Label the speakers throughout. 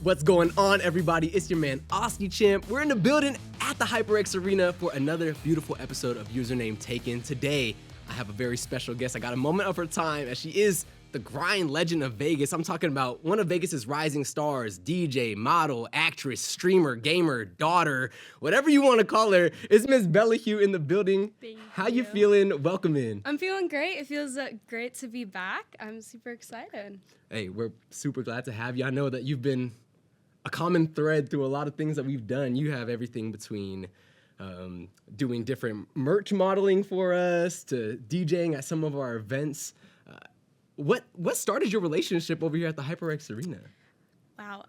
Speaker 1: What's going on, everybody? It's your man, Oski Champ. We're in the building at the HyperX Arena for another beautiful episode of UsernameTaken. Today, I have a very special guest. I got a moment of her time, as she is the grind legend of Vegas. I'm talking about one of Vegas's rising stars, DJ, model, actress, streamer, gamer, daughter, whatever you want to call her. It's MissBellaHue in the building. How you feeling? Welcome in.
Speaker 2: I'm feeling great. It feels great to be back. I'm super excited.
Speaker 1: Hey, we're super glad to have you. I know that you've been a common thread through a lot of things that we've done. You have everything between doing different merch modeling for us to DJing at some of our events. What started your relationship over here at the HyperX Arena?
Speaker 2: Wow.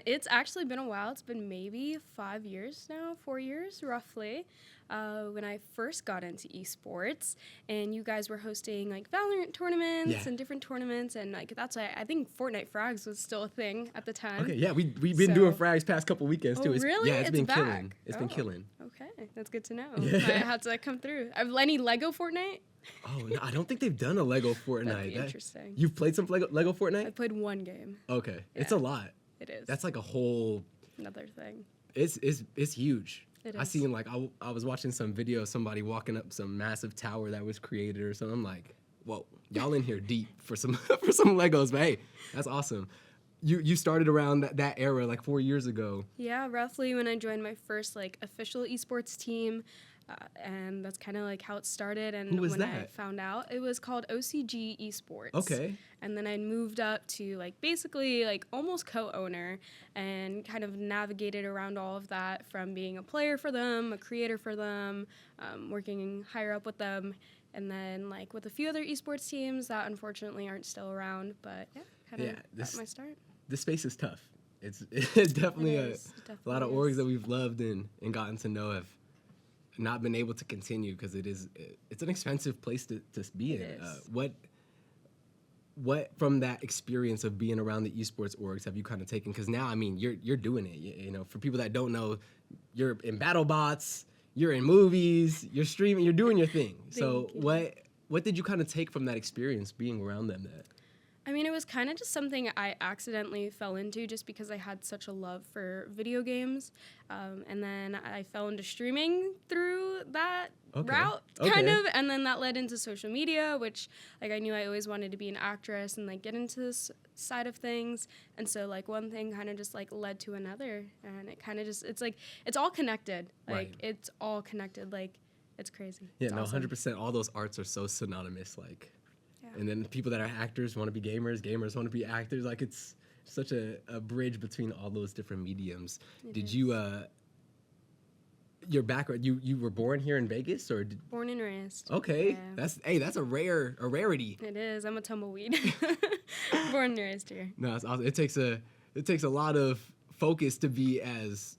Speaker 2: It's actually been a while. It's been maybe 5 years now, 4 years roughly, when I first got into esports, and you guys were hosting like Valorant tournaments and different tournaments, and like that's why I think Fortnite Frags was still a thing at the time.
Speaker 1: Okay, yeah, we've been doing Frags past couple weekends too.
Speaker 2: Really?
Speaker 1: Yeah, it's been
Speaker 2: back.
Speaker 1: killing. It's been killing.
Speaker 2: Okay, that's good to know.
Speaker 1: Yeah.
Speaker 2: I have to come through. Any Lego Fortnite?
Speaker 1: Oh, no, I don't think they've done a Lego Fortnite.
Speaker 2: That'd be interesting.
Speaker 1: You've played some Lego Fortnite?
Speaker 2: I played one game.
Speaker 1: Okay,
Speaker 2: Yeah.
Speaker 1: It's a lot.
Speaker 2: It is.
Speaker 1: That's like a whole.
Speaker 2: Another thing.
Speaker 1: It's huge.
Speaker 2: It
Speaker 1: I
Speaker 2: is.
Speaker 1: seen like I was watching some video of somebody walking up some massive tower that was created or something. I'm like, whoa, y'all in here deep for some for some Legos, but hey, that's awesome. You started around that era like 4 years ago.
Speaker 2: Yeah, roughly when I joined my first like official esports team, and that's kind of like how it started. And
Speaker 1: Who was
Speaker 2: when I
Speaker 1: that?
Speaker 2: found out, it was called OCG Esports.
Speaker 1: Okay.
Speaker 2: And then I moved up to like basically like almost co-owner and kind of navigated around all of that, from being a player for them, a creator for them, working higher up with them, and then like with a few other esports teams that unfortunately aren't still around. But yeah, kind of got my start.
Speaker 1: This space is tough. It's definitely a lot of orgs that we've loved and gotten to know have not been able to continue because it's an expensive place to be in.
Speaker 2: It is.
Speaker 1: What from that experience of being around the esports orgs have you kind of taken? Because now, I mean, you're doing it. You know, for people that don't know, you're in battle bots, you're in movies, you're streaming, you're doing your thing. So what did you kind of take from that experience being around them?
Speaker 2: I mean, it was kind of just something I accidentally fell into just because I had such a love for video games. And then I fell into streaming through that route, kind of. And then that led into social media, which, like, I knew I always wanted to be an actress and, like, get into this side of things. And so, like, one thing kind of just, like, led to another. And it kind of just, it's, like, it's all connected. Like, it's all connected. Like, it's crazy.
Speaker 1: Yeah,
Speaker 2: it's awesome.
Speaker 1: 100%. All those arts are so synonymous, like. And then people that are actors want to be gamers, gamers want to be actors. Like, it's such a bridge between all those different mediums. Did you, your background, you were born here in Vegas, or?
Speaker 2: Born and raised.
Speaker 1: Okay.
Speaker 2: Yeah.
Speaker 1: That's a rarity.
Speaker 2: It is. I'm a tumbleweed. Born and raised here.
Speaker 1: No, it's awesome. It takes a lot of focus to be as,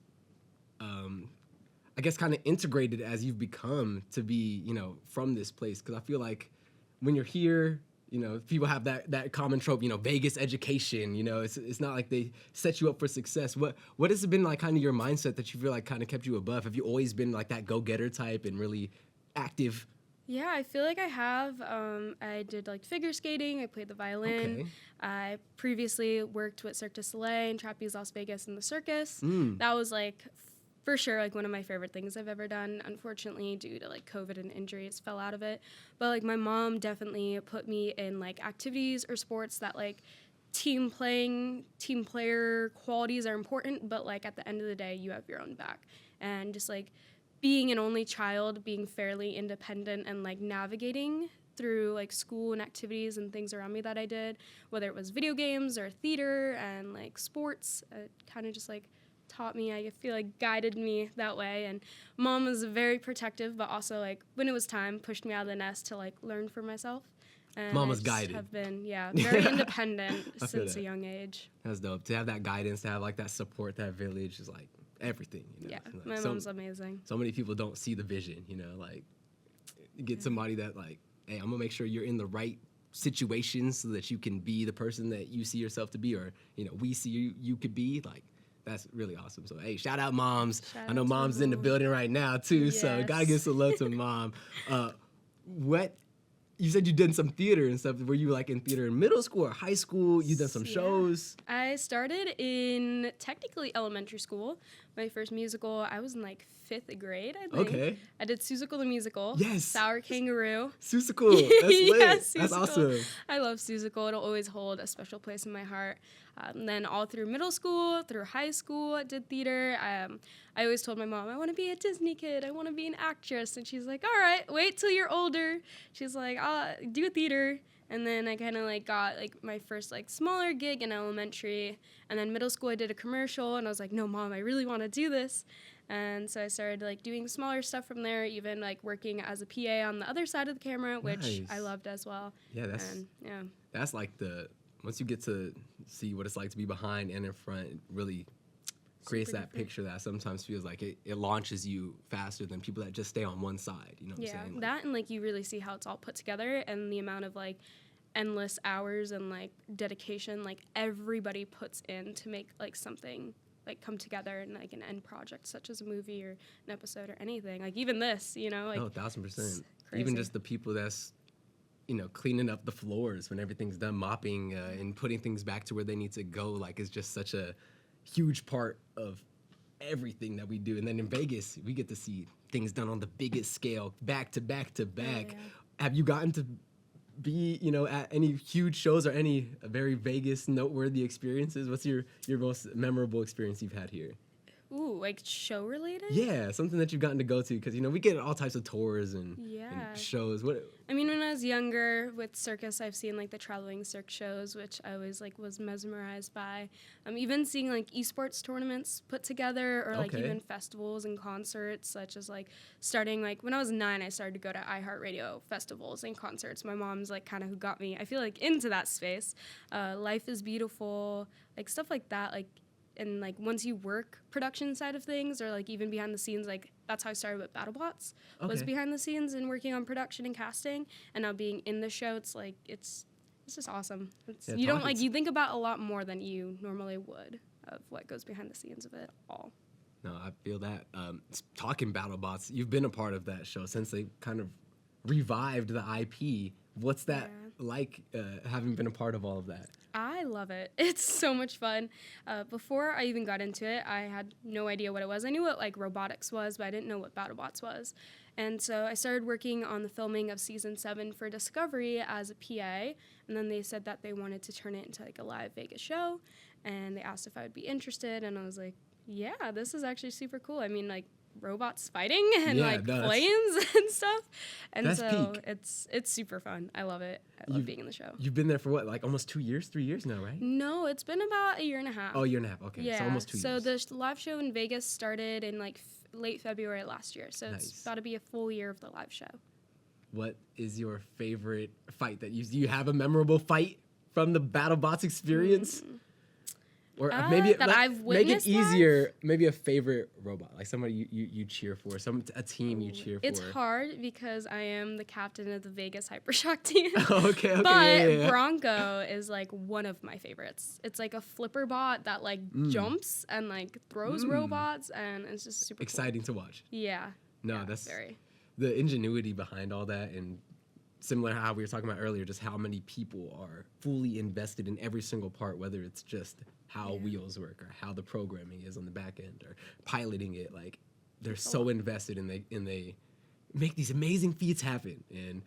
Speaker 1: I guess, kind of integrated as you've become to be, you know, from this place. Because I feel like when you're here, you know, people have that common trope, you know, Vegas education, you know, it's not like they set you up for success. What has it been like kind of your mindset that you feel like kind of kept you above? Have you always been like that go-getter type and really active?
Speaker 2: Yeah, I feel like I have. I did like figure skating. I played the violin.
Speaker 1: Okay.
Speaker 2: I previously worked with Cirque du Soleil and Trapeze Las Vegas in the circus. That was like, for sure, like one of my favorite things I've ever done. Unfortunately, due to like COVID and injuries, fell out of it. But like my mom definitely put me in like activities or sports that like team player qualities are important. But like at the end of the day, you have your own back. And just like being an only child, being fairly independent and like navigating through like school and activities and things around me that I did, whether it was video games or theater and like sports, kind of just like taught me, I feel like guided me that way. And mom was very protective, but also like when it was time, pushed me out of the nest to like learn for myself. And
Speaker 1: Mom was
Speaker 2: I just
Speaker 1: guided.
Speaker 2: have been, very independent since
Speaker 1: that.
Speaker 2: a young age.
Speaker 1: That's dope. To have that guidance, to have like that support, that village is like everything. You know?
Speaker 2: Yeah,
Speaker 1: Like,
Speaker 2: my mom's amazing.
Speaker 1: So many people don't see the vision, you know, like get somebody that like, hey, I'm gonna make sure you're in the right situations so that you can be the person that you see yourself to be, or, you know, we see you could be. Like, that's really awesome. So, hey, shout out moms. I know mom's in the building right now, too, so
Speaker 2: Yes.
Speaker 1: gotta give some love to mom. What you said you did some theater and stuff. Were you like in theater in middle school or high school? You did some shows?
Speaker 2: I started in technically elementary school. My first musical, I was in like 5th grade, I think.
Speaker 1: Okay.
Speaker 2: I did Seussical the Musical.
Speaker 1: Yes.
Speaker 2: Sour Kangaroo.
Speaker 1: Seussical. That's lit.
Speaker 2: Yes,
Speaker 1: That's awesome.
Speaker 2: I love Seussical. It'll always hold a special place in my heart. And then all through middle school, through high school, I did theater. I always told my mom, I want to be a Disney kid. I want to be an actress. And she's like, all right, wait till you're older. She's like, I'll do theater. And then I kind of like got like my first like smaller gig in elementary. And then middle school I did a commercial and I was like, no, Mom, I really want to do this. And so I started like doing smaller stuff from there, even like working as a PA on the other side of the camera, which I loved as well.
Speaker 1: Yeah, that's like once you get to see what it's like to be behind and in front, it really creates that picture that sometimes feels like it launches you faster than people that just stay on one side. You know what I'm saying?
Speaker 2: That and like you really see how it's all put together and the amount of like endless hours and like dedication like everybody puts in to make like something like come together in like an end project such as a movie or an episode or anything. Like even this, you know, like
Speaker 1: 1,000%. Even just the people that's cleaning up the floors when everything's done, mopping and putting things back to where they need to go, like is just such a huge part of everything that we do. And then in Vegas, we get to see things done on the biggest scale, back to back to back. Yeah. Have you gotten to be, at any huge shows or any very Vegas noteworthy experiences? What's your most memorable experience you've had here?
Speaker 2: Ooh, like show related?
Speaker 1: Yeah, something that you've gotten to go to, because we get all types of tours and shows. I
Speaker 2: mean, when I was younger with circus, I've seen like the traveling circ shows, which I always like was mesmerized by. Even seeing like esports tournaments put together, or like even festivals and concerts, such as like starting like when I was 9, I started to go to iHeartRadio festivals and concerts. My mom's like kind of who got me, I feel like, into that space. Life is Beautiful, like stuff like that, like. And like once you work production side of things, or like even behind the scenes, like that's how I started with BattleBots, was behind the scenes and working on production and casting, and now being in the show, it's like it's just awesome. You think about a lot more than you normally would of what goes behind the scenes of it all.
Speaker 1: No, I feel that. Talking BattleBots, you've been a part of that show since they kind of revived the IP. What's that like, having been a part of all of that?
Speaker 2: I love it. It's so much fun. Before I even got into it, I had no idea what it was. I knew what like robotics was, but I didn't know what BattleBots was. And so I started working on the filming of season 7 for Discovery as a PA, and then they said that they wanted to turn it into like a live Vegas show, and they asked if I would be interested, and I was like, yeah, this is actually super cool. I mean, like, robots fighting and planes and stuff, and
Speaker 1: that's
Speaker 2: so
Speaker 1: peak.
Speaker 2: It's super fun. I love it. I love being in the show.
Speaker 1: You've been there for what, like almost 2 years, 3 years now, right?
Speaker 2: No, it's been about a year and a half.
Speaker 1: Oh, a year and a half. Okay,
Speaker 2: yeah.
Speaker 1: So almost 2 years.
Speaker 2: So the live show in Vegas started in like late February last year, so it's about to be a full year of the live show.
Speaker 1: What is your favorite fight that do you have a memorable fight from the BattleBots experience? Or maybe
Speaker 2: I've witnessed
Speaker 1: make it easier. Maybe a favorite robot, like somebody you cheer for, a team you cheer for.
Speaker 2: It's hard because I am the captain of the Vegas Hypershock team.
Speaker 1: Okay.
Speaker 2: But Bronco is like one of my favorites. It's like a flipper bot that like jumps and like throws robots, and it's just super
Speaker 1: exciting to watch.
Speaker 2: Yeah.
Speaker 1: No, that's very the ingenuity behind all that, and similar to how we were talking about earlier, just how many people are fully invested in every single part, whether it's just how wheels work or how the programming is on the back end or piloting it. Like, they're so invested, and they make these amazing feats happen. And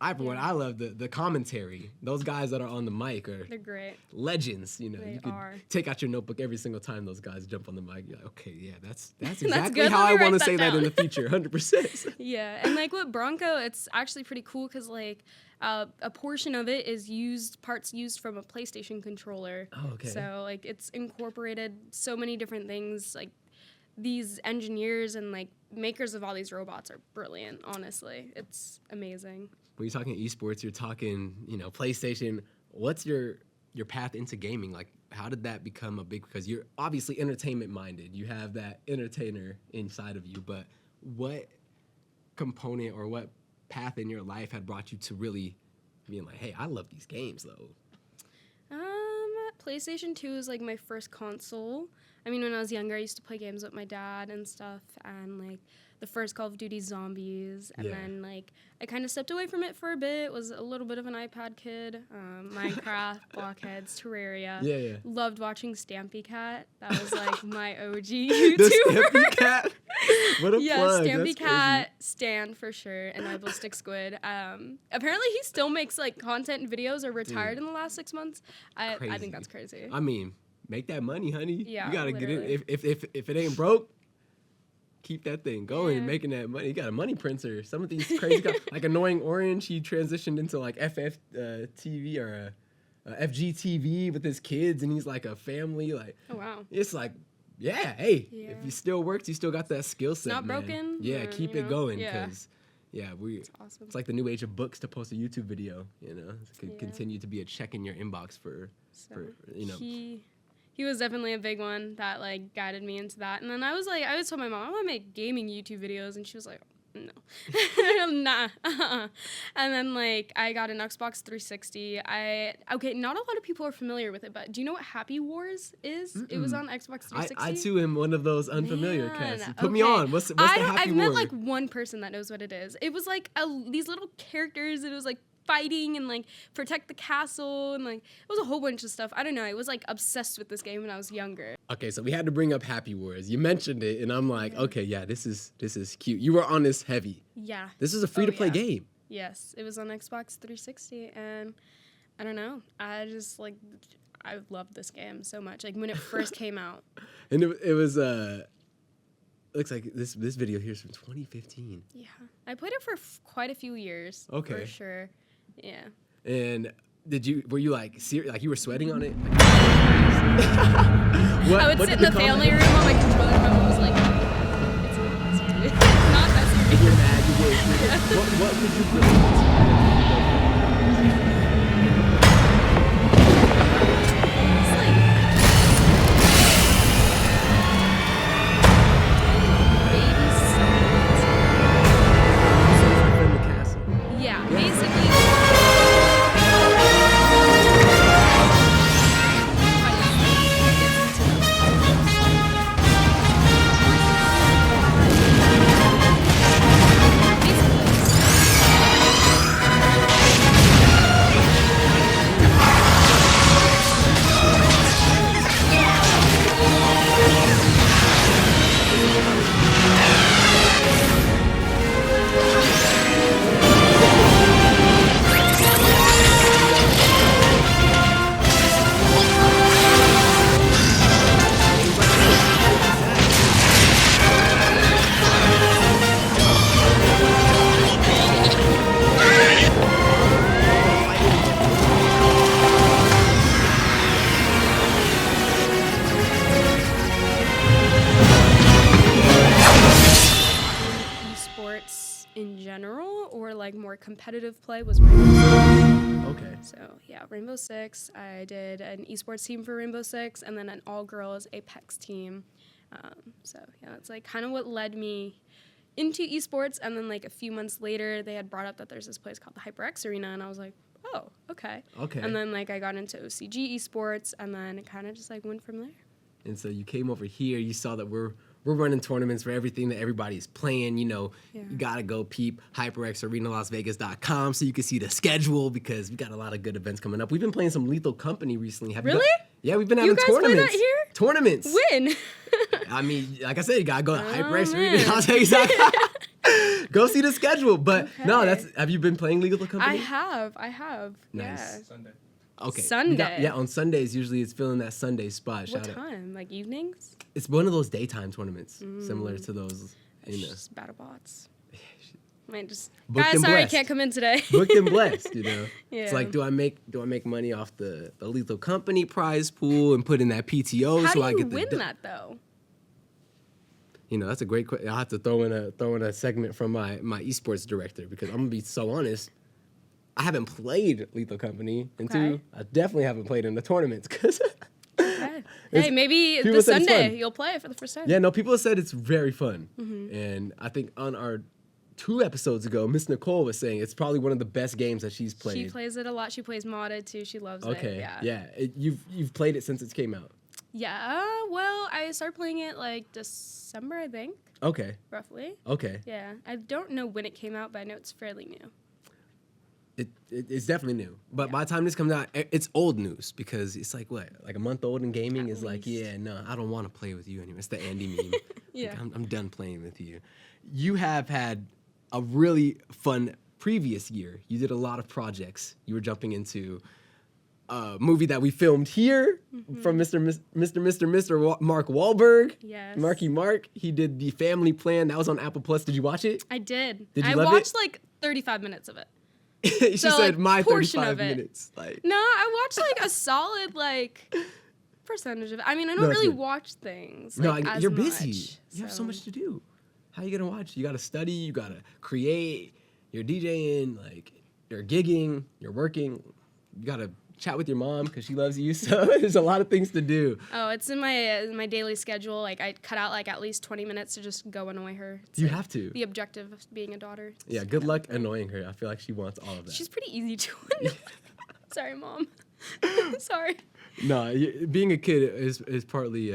Speaker 1: I love the commentary. Those guys that are on the mic they're
Speaker 2: great.
Speaker 1: Legends. You could take out your notebook every single time those guys jump on the mic. You're like, okay, yeah, that's exactly how I want to say that in the future, 100%.
Speaker 2: Yeah, and like with Bronco, it's actually pretty cool because like a portion of it is parts used from a PlayStation controller.
Speaker 1: Oh, okay.
Speaker 2: So like it's incorporated so many different things. Like these engineers and like makers of all these robots are brilliant. Honestly, it's amazing.
Speaker 1: When you're talking esports, you're talking, PlayStation. What's your path into gaming? Like, how did that become a big? Because you're obviously entertainment minded. You have that entertainer inside of you. But what component or what path in your life had brought you to really being like, hey, I love these games though?
Speaker 2: PlayStation 2 is like my first console. I mean, when I was younger, I used to play games with my dad and stuff, and like the first Call of Duty Zombies, and then like I kind of stepped away from it for a bit. Was a little bit of an iPad kid. Minecraft, Blockheads, Terraria.
Speaker 1: Yeah.
Speaker 2: Loved watching Stampy Cat. That was like my OG YouTuber.
Speaker 1: The Stampy Cat. What a plug.
Speaker 2: Stampy
Speaker 1: That's
Speaker 2: Cat, Stan for sure, and my Ballistic Squid. Apparently, he still makes like content and videos, or retired in the last 6 months. I think that's crazy.
Speaker 1: I mean, make that money, honey.
Speaker 2: Yeah,
Speaker 1: you gotta
Speaker 2: literally.
Speaker 1: get it. If it ain't broke, keep that thing going, making that money. You got a money printer. Some of these crazy guys, like Annoying Orange, he transitioned into like FF TV or FGTV with his kids, and he's like a family. Like,
Speaker 2: oh wow,
Speaker 1: it's like, if you still works, you still got that skill set.
Speaker 2: Not broken.
Speaker 1: Yeah, keep it going,
Speaker 2: Yeah.
Speaker 1: because
Speaker 2: It's awesome.
Speaker 1: it's like the new age of books to post a YouTube video. You know, it could continue to be a check in your inbox for you know.
Speaker 2: He was definitely a big one that like guided me into that. And then I was told my mom I want to make gaming YouTube videos, and she was like, no, nah. And then like I got an Xbox 360. Not a lot of people are familiar with it, but do you know what Happy Wars is? Mm-mm. It was on Xbox 360.
Speaker 1: I too am one of those unfamiliar cats. Put me on. What's the Happy Wars?
Speaker 2: I've met like one person that knows what it is. It was like these little characters. It was like fighting and like protect the castle, and like it was a whole bunch of stuff. I don't know. I was like obsessed with this game when I was younger.
Speaker 1: Okay, so we had to bring up Happy Wars. You mentioned it, and I'm like, okay, yeah, this is cute. You were on this heavy.
Speaker 2: Yeah.
Speaker 1: This is a free to play game.
Speaker 2: Yes, it was on Xbox 360, and I don't know. I just like I loved this game so much. Like when it first came out.
Speaker 1: And it was looks like this video here is from 2015.
Speaker 2: Yeah, I played it for quite a few years.
Speaker 1: Okay.
Speaker 2: For sure. Yeah.
Speaker 1: And were you like serious? Like you were sweating on it?
Speaker 2: I would sit in the family room on my controller, and my mom was like, "It's not that serious."
Speaker 1: You're mad. What would you bring?
Speaker 2: Competitive play was Rainbow Six.
Speaker 1: Okay.
Speaker 2: So yeah, Rainbow Six. I did an esports team for Rainbow Six, and then an all-girls Apex team. So yeah, that's like kind of what led me into esports. And then like a few months later, they had brought up that there's this place called the HyperX Arena, and I was like, oh, okay.
Speaker 1: Okay.
Speaker 2: And then like I got into OCG esports, and then it kind of just like went from there.
Speaker 1: And so you came over here. You saw that we're running tournaments for everything that everybody's playing. You know, you gotta go peep HyperXArenaLasVegas.com so you can see the schedule, because we got a lot of good events coming up. We've been playing some Lethal Company recently.
Speaker 2: Really?
Speaker 1: Yeah, we've been having tournaments.
Speaker 2: You guys play that here?
Speaker 1: Tournaments.
Speaker 2: When?
Speaker 1: I mean, like I said, you gotta go to HyperXArenaLasVegas.com. Go see the schedule. But no, have you been playing Lethal Company?
Speaker 2: I have.
Speaker 1: Nice.
Speaker 2: Yeah.
Speaker 3: Sunday.
Speaker 1: Okay.
Speaker 2: Sunday.
Speaker 1: On Sundays, usually it's filling that Sunday spot.
Speaker 2: What time? Like evenings?
Speaker 1: It's one of those daytime tournaments, similar to those.
Speaker 2: It's just battle bots. Might just
Speaker 1: Booked
Speaker 2: guys,
Speaker 1: and
Speaker 2: sorry,
Speaker 1: blessed.
Speaker 2: can't come in today.
Speaker 1: Booked and blessed, you know.
Speaker 2: Yeah.
Speaker 1: It's like, do I make money off the Lethal Company prize pool and put in that PTO
Speaker 2: How
Speaker 1: so
Speaker 2: do
Speaker 1: I
Speaker 2: you
Speaker 1: get the
Speaker 2: win that though?
Speaker 1: You know, that's a great question. I'll have to throw in a segment from my esports director, because I'm gonna be so honest. I haven't played Lethal Company, and two, I definitely haven't played in the tournaments. Cause
Speaker 2: hey, maybe this Sunday you'll play for the first time.
Speaker 1: Yeah, no, people have said it's very fun, and I think on our 2 episodes ago, Miss Nicole was saying it's probably one of the best games that she's played.
Speaker 2: She plays it a lot. She plays modded too. She loves it.
Speaker 1: Okay, yeah. You've played it since it came out.
Speaker 2: Yeah, well, I started playing it like December, I think,
Speaker 1: Okay.
Speaker 2: roughly.
Speaker 1: Okay.
Speaker 2: Yeah, I don't know when it came out, but I know it's fairly new.
Speaker 1: It's definitely new. But
Speaker 2: Yeah.
Speaker 1: by the time this comes out, it's old news because it's like, what? Like a month old in gaming
Speaker 2: At
Speaker 1: is like,
Speaker 2: least.
Speaker 1: yeah, no, I don't want to play with you anymore. It's the Andy meme.
Speaker 2: Yeah.
Speaker 1: Like, I'm done playing with you. You have had a really fun previous year. You did a lot of projects. You were jumping into a movie that we filmed here from Mr. Mark Wahlberg.
Speaker 2: Yes.
Speaker 1: Marky Mark. He did The Family Plan. That was on Apple Plus. Did you watch it?
Speaker 2: I did.
Speaker 1: Did you
Speaker 2: I
Speaker 1: love
Speaker 2: watched
Speaker 1: it?
Speaker 2: like 35 minutes of it.
Speaker 1: She
Speaker 2: So,
Speaker 1: said
Speaker 2: like,
Speaker 1: my
Speaker 2: portion
Speaker 1: 35
Speaker 2: of it.
Speaker 1: minutes. Like,
Speaker 2: No, I watched like a solid like percentage of it. I mean, I don't
Speaker 1: No, that's
Speaker 2: really
Speaker 1: good.
Speaker 2: watch things.
Speaker 1: no,
Speaker 2: Like, as
Speaker 1: you're busy.
Speaker 2: much,
Speaker 1: You have so much to do. How you gonna watch? You gotta study. You gotta create. You're DJing. Like, you're gigging. You're working. You gotta chat with your mom because she loves you. So there's a lot of things to do.
Speaker 2: Oh, it's in my daily schedule. Like I cut out like at least 20 minutes to just go annoy her. It's
Speaker 1: You
Speaker 2: like
Speaker 1: have to.
Speaker 2: the objective of being a daughter.
Speaker 1: Yeah.
Speaker 2: It's
Speaker 1: Good
Speaker 2: kind of
Speaker 1: luck
Speaker 2: fun.
Speaker 1: annoying her. I feel like she wants all of that.
Speaker 2: She's pretty easy to annoy. Sorry, Mom. Sorry.
Speaker 1: No, being a kid is partly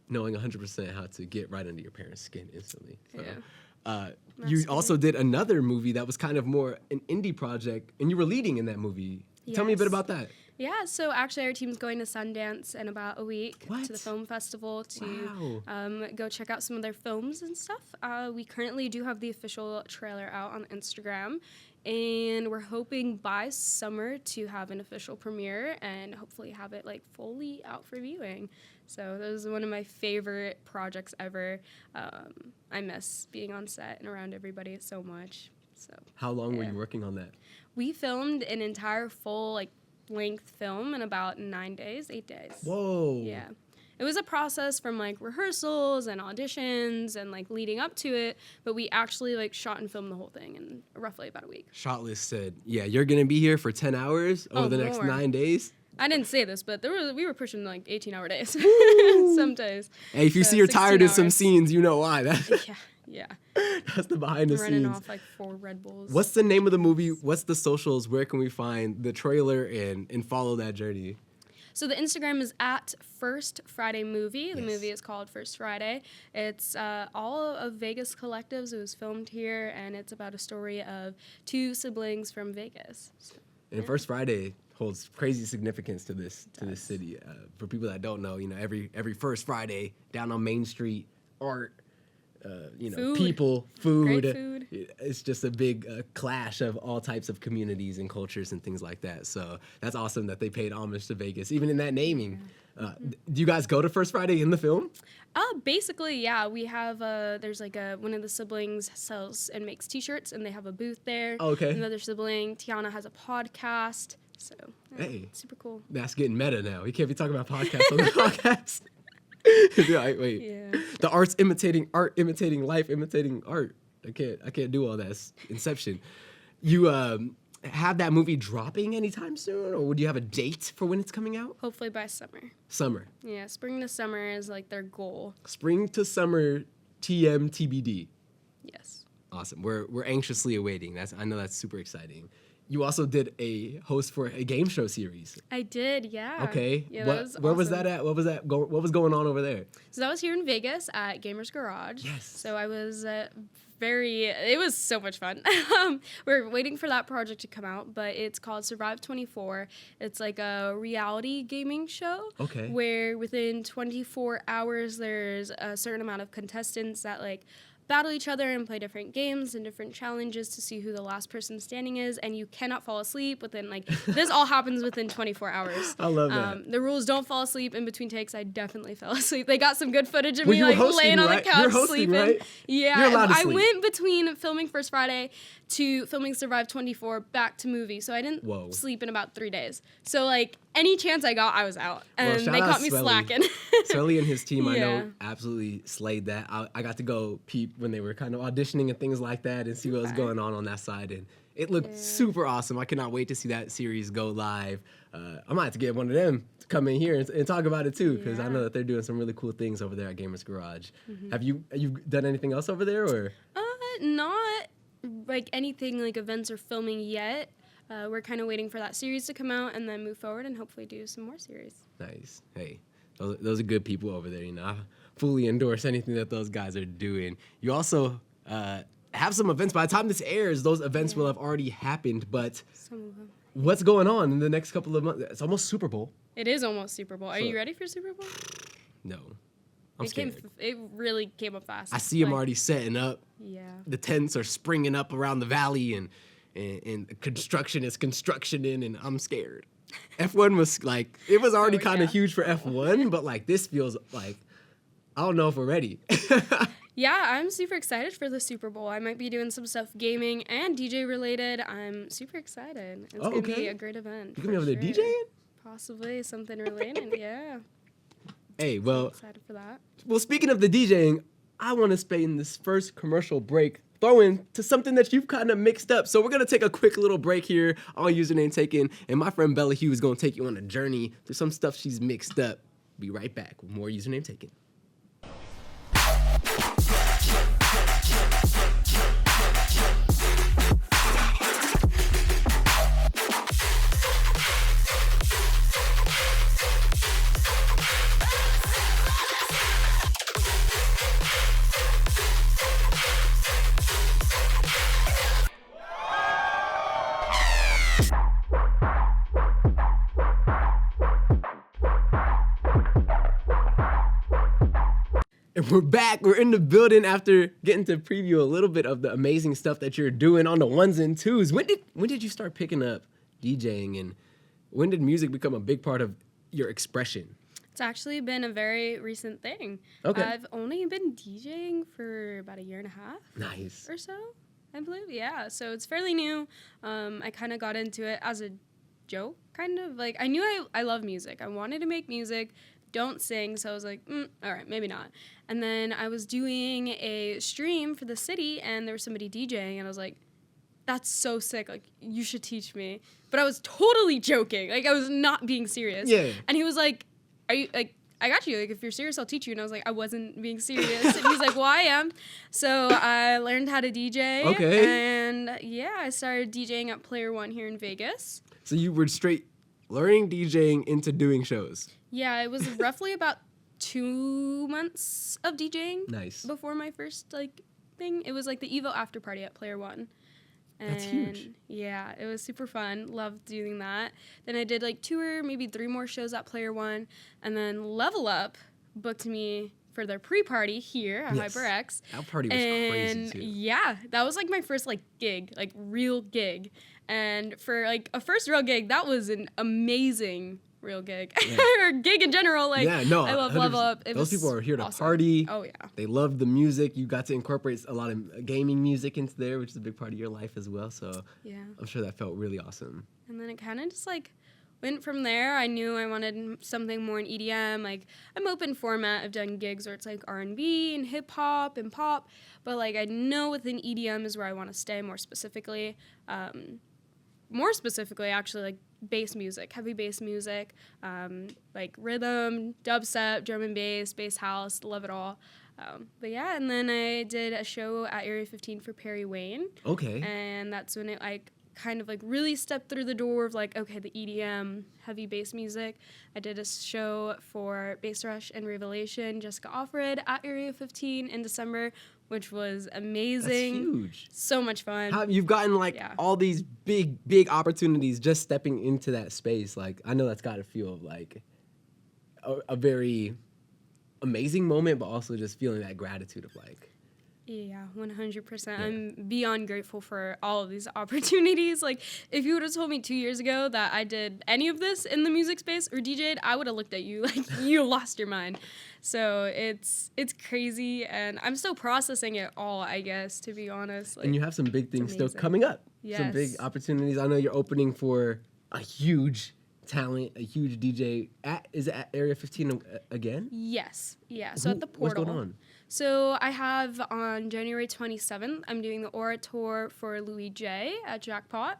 Speaker 1: knowing 100% how to get right under your parents' skin instantly. So,
Speaker 2: Yeah.
Speaker 1: you
Speaker 2: Masculine.
Speaker 1: also did another movie that was kind of more an indie project, and you were leading in that movie. Tell me a bit
Speaker 2: Yes.
Speaker 1: about that.
Speaker 2: Yeah, so actually our team's going to Sundance in about a week
Speaker 1: What?
Speaker 2: to the film festival to
Speaker 1: Wow.
Speaker 2: go check out some of their films and stuff. We currently do have the official trailer out on Instagram, and we're hoping by summer to have an official premiere and hopefully have it like fully out for viewing. So that was one of my favorite projects ever. I miss being on set and around everybody so much. So
Speaker 1: How long were
Speaker 2: yeah.
Speaker 1: you working on that?
Speaker 2: we filmed an entire full like length film in about 8 days.
Speaker 1: Whoa.
Speaker 2: Yeah. It was a process from like rehearsals and auditions and like leading up to it, but we actually like shot and filmed the whole thing in roughly about a week.
Speaker 1: Shotlist said, yeah, you're going to be here for 10 hours over
Speaker 2: Oh,
Speaker 1: the next
Speaker 2: more.
Speaker 1: 9 days.
Speaker 2: I didn't say this, but we were pushing like 18-hour days some days.
Speaker 1: Hey, if you
Speaker 2: So
Speaker 1: see you're tired of
Speaker 2: 16
Speaker 1: some
Speaker 2: hours.
Speaker 1: scenes, you know why.
Speaker 2: Yeah.
Speaker 1: That's the behind the
Speaker 2: Running
Speaker 1: scenes.
Speaker 2: off like 4 Red Bulls.
Speaker 1: What's the name of the movie? What's the socials? Where can we find the trailer and follow that journey?
Speaker 2: So the Instagram is at First Friday Movie. The
Speaker 1: Yes.
Speaker 2: movie is called First Friday. It's all of Vegas collectives. It was filmed here, and it's about a story of 2 siblings from Vegas. So,
Speaker 1: And First Friday holds crazy significance to this city. For people that don't know, you know, every First Friday down on Main Street, art, you know,
Speaker 2: Food.
Speaker 1: people, food.
Speaker 2: Great food.
Speaker 1: It's just a big clash of all types of communities and cultures and things like that. So that's awesome that they paid homage to Vegas, even in that naming. Do you guys go to First Friday in the film?
Speaker 2: Basically, yeah. We have there's like one of the siblings sells and makes T-shirts, and they have a booth there.
Speaker 1: Oh, okay.
Speaker 2: Another sibling, Tiana, has a podcast. So yeah,
Speaker 1: Hey.
Speaker 2: super cool.
Speaker 1: That's getting meta now. We can't be talking about podcasts on the podcast. Wait.
Speaker 2: Yeah.
Speaker 1: The art's imitating art, imitating life, imitating art. I can't do all that. It's Inception. You have that movie dropping anytime soon, or would you have a date for when it's coming out?
Speaker 2: Hopefully by summer.
Speaker 1: Summer.
Speaker 2: Yeah, spring to summer is like their goal.
Speaker 1: Spring to summer, TM TBD.
Speaker 2: Yes.
Speaker 1: Awesome. We're anxiously awaiting. I know that's super exciting. You also did a host for a game show series.
Speaker 2: I did, yeah.
Speaker 1: Okay.
Speaker 2: Yeah,
Speaker 1: Where was
Speaker 2: awesome.
Speaker 1: that at? What was going on over there?
Speaker 2: So that was here in Vegas at Gamers Garage.
Speaker 1: Yes.
Speaker 2: So I was it was so much fun. We're waiting for that project to come out, but it's called Survive 24. It's like a reality gaming show.
Speaker 1: Okay.
Speaker 2: Where within 24 hours, there's a certain amount of contestants that like battle each other and play different games and different challenges to see who the last person standing is, and you cannot fall asleep within like this all happens within 24 hours.
Speaker 1: I love that.
Speaker 2: The rules don't fall asleep in between takes. I definitely fell asleep. They got some good footage of
Speaker 1: Well,
Speaker 2: me
Speaker 1: you were
Speaker 2: like
Speaker 1: hosting,
Speaker 2: laying on
Speaker 1: right?
Speaker 2: the couch
Speaker 1: You're hosting,
Speaker 2: sleeping.
Speaker 1: right?
Speaker 2: Yeah,
Speaker 1: You're allowed to
Speaker 2: I
Speaker 1: sleep.
Speaker 2: went between filming First Friday to filming Survive 24 back to movie, so I didn't
Speaker 1: Whoa.
Speaker 2: sleep in about 3 days. So like any chance I got, I was out, and
Speaker 1: shout
Speaker 2: they
Speaker 1: out
Speaker 2: caught me
Speaker 1: Swelly.
Speaker 2: slacking.
Speaker 1: Swelly and his team, I
Speaker 2: Yeah.
Speaker 1: know, absolutely slayed that. I got to go peep when they were kind of auditioning and things like that and see what was
Speaker 2: Okay.
Speaker 1: going on that side. And it looked super awesome. I cannot wait to see that series go live. I might have to get one of them to come in here and talk about it too, because I know
Speaker 2: Yeah.
Speaker 1: that they're doing some really cool things over there at Gamers Garage. Have you done anything else over there, or?
Speaker 2: Not like anything like events or filming yet. We're kind of waiting for that series to come out and then move forward and hopefully do some more series.
Speaker 1: Nice. Hey, Those are good people over there. I fully endorse anything that those guys are doing. You also have some events. By the time this airs, those events will have already happened. But
Speaker 2: Some of them.
Speaker 1: what's going on in the next couple of months? It's almost Super Bowl.
Speaker 2: It is almost Super Bowl. Are you ready for Super Bowl?
Speaker 1: No. I'm scared.
Speaker 2: It really came up fast.
Speaker 1: I see them already setting up.
Speaker 2: Yeah.
Speaker 1: The tents are springing up around the valley, and construction is constructioning, and I'm scared. F1 was like, it was already kind of huge for F1, but like this feels like, I don't know if we're ready.
Speaker 2: Yeah, I'm super excited for the Super Bowl. I might be doing some stuff gaming and DJ related. I'm super excited. It's going to be a great event.
Speaker 1: You gonna be over there DJing?
Speaker 2: Possibly something related, yeah.
Speaker 1: Hey, well,
Speaker 2: I'm excited for that.
Speaker 1: Well, speaking of the DJing, I want to spend this first commercial break throwing to something that you've kind of mixed up. So we're going to take a quick little break here on UsernameTaken, and my friend Bella Hue is going to take you on a journey through some stuff she's mixed up. Be right back with more UsernameTaken. And we're back. We're in the building after getting to preview a little bit of the amazing stuff that you're doing on the ones and twos. When did you start picking up DJing, and when did music become a big part of your expression?
Speaker 2: It's actually been a very recent thing.
Speaker 1: Okay.
Speaker 2: I've only been DJing for about a year and a half.
Speaker 1: Nice.
Speaker 2: Or so, I believe. Yeah, so it's fairly new. I kind of got into it as a joke, kind of. Like, I knew I love music. I wanted to make music. Don't sing, so I was like, all right, maybe not. And then I was doing a stream for the city, and there was somebody DJing, and I was like, that's so sick. Like, you should teach me. But I was totally joking. Like, I was not being serious.
Speaker 1: Yeah.
Speaker 2: And he was like, are you, like, I got you. Like, if you're serious, I'll teach you. And I was like, I wasn't being serious. And he's like, well, I am. So I learned how to DJ.
Speaker 1: Okay.
Speaker 2: And, yeah, I started DJing at Player One here in Vegas.
Speaker 1: So you were straight learning DJing into doing shows.
Speaker 2: Yeah, it was roughly about 2 months of DJing.
Speaker 1: Nice.
Speaker 2: Before my first, like, thing. It was, like, the Evo after party at Player One. And
Speaker 1: that's huge.
Speaker 2: Yeah, it was super fun. Loved doing that. Then I did, like, 2 or maybe 3 more shows at Player One. And then Level Up booked me for their pre-party here at HyperX.
Speaker 1: That party was crazy, too.
Speaker 2: Yeah, that was, like, my first, like, gig, like, real gig. And for, like, a first real gig, that was an amazing real gig. Yeah. Or gig in general. Like, yeah, no, I love 100%. Level Up.
Speaker 1: Those people are here to party.
Speaker 2: Oh, yeah.
Speaker 1: They love the music. You got to incorporate a lot of gaming music into there, which is a big part of your life as well. So yeah, I'm sure that felt really awesome.
Speaker 2: And then it kind of just, like, went from there. I knew I wanted something more in EDM. Like, I'm open format. I've done gigs where it's, like, R&B and hip-hop and pop. But, like, I know within EDM is where I want to stay more specifically. Actually, like, bass music, heavy bass music, like rhythm, dubstep, drum and bass house, love it all. But yeah, and then I did a show at Area 15 for Perry Wayne.
Speaker 1: Okay.
Speaker 2: And that's when it, like, kind of, like, really stepped through the door of, like, okay, the EDM, heavy bass music. I did a show for Bass Rush and Revelation, Jessica Offred, at Area 15 in December, which was amazing.
Speaker 1: That's huge.
Speaker 2: So much fun.
Speaker 1: You've gotten, like, all these big opportunities just stepping into that space. Like, I know that's got to feel like a very amazing moment, but also just feeling that gratitude of, like,
Speaker 2: yeah, 100%. Yeah. I'm beyond grateful for all of these opportunities. Like, if you would have told me 2 years ago that I did any of this in the music space or DJ'd, I would have looked at you like you lost your mind. So it's crazy, and I'm still processing it all, I guess, to be honest. Like,
Speaker 1: and you have some big things still coming up.
Speaker 2: Yes.
Speaker 1: Some big opportunities. I know you're opening for a huge talent, a huge DJ. Is it at Area 15 again?
Speaker 2: Yes. Yeah. So at the Portal.
Speaker 1: What's going on?
Speaker 2: So I have on January 27th, I'm doing the Aura Tour for Louis J at Jackpot.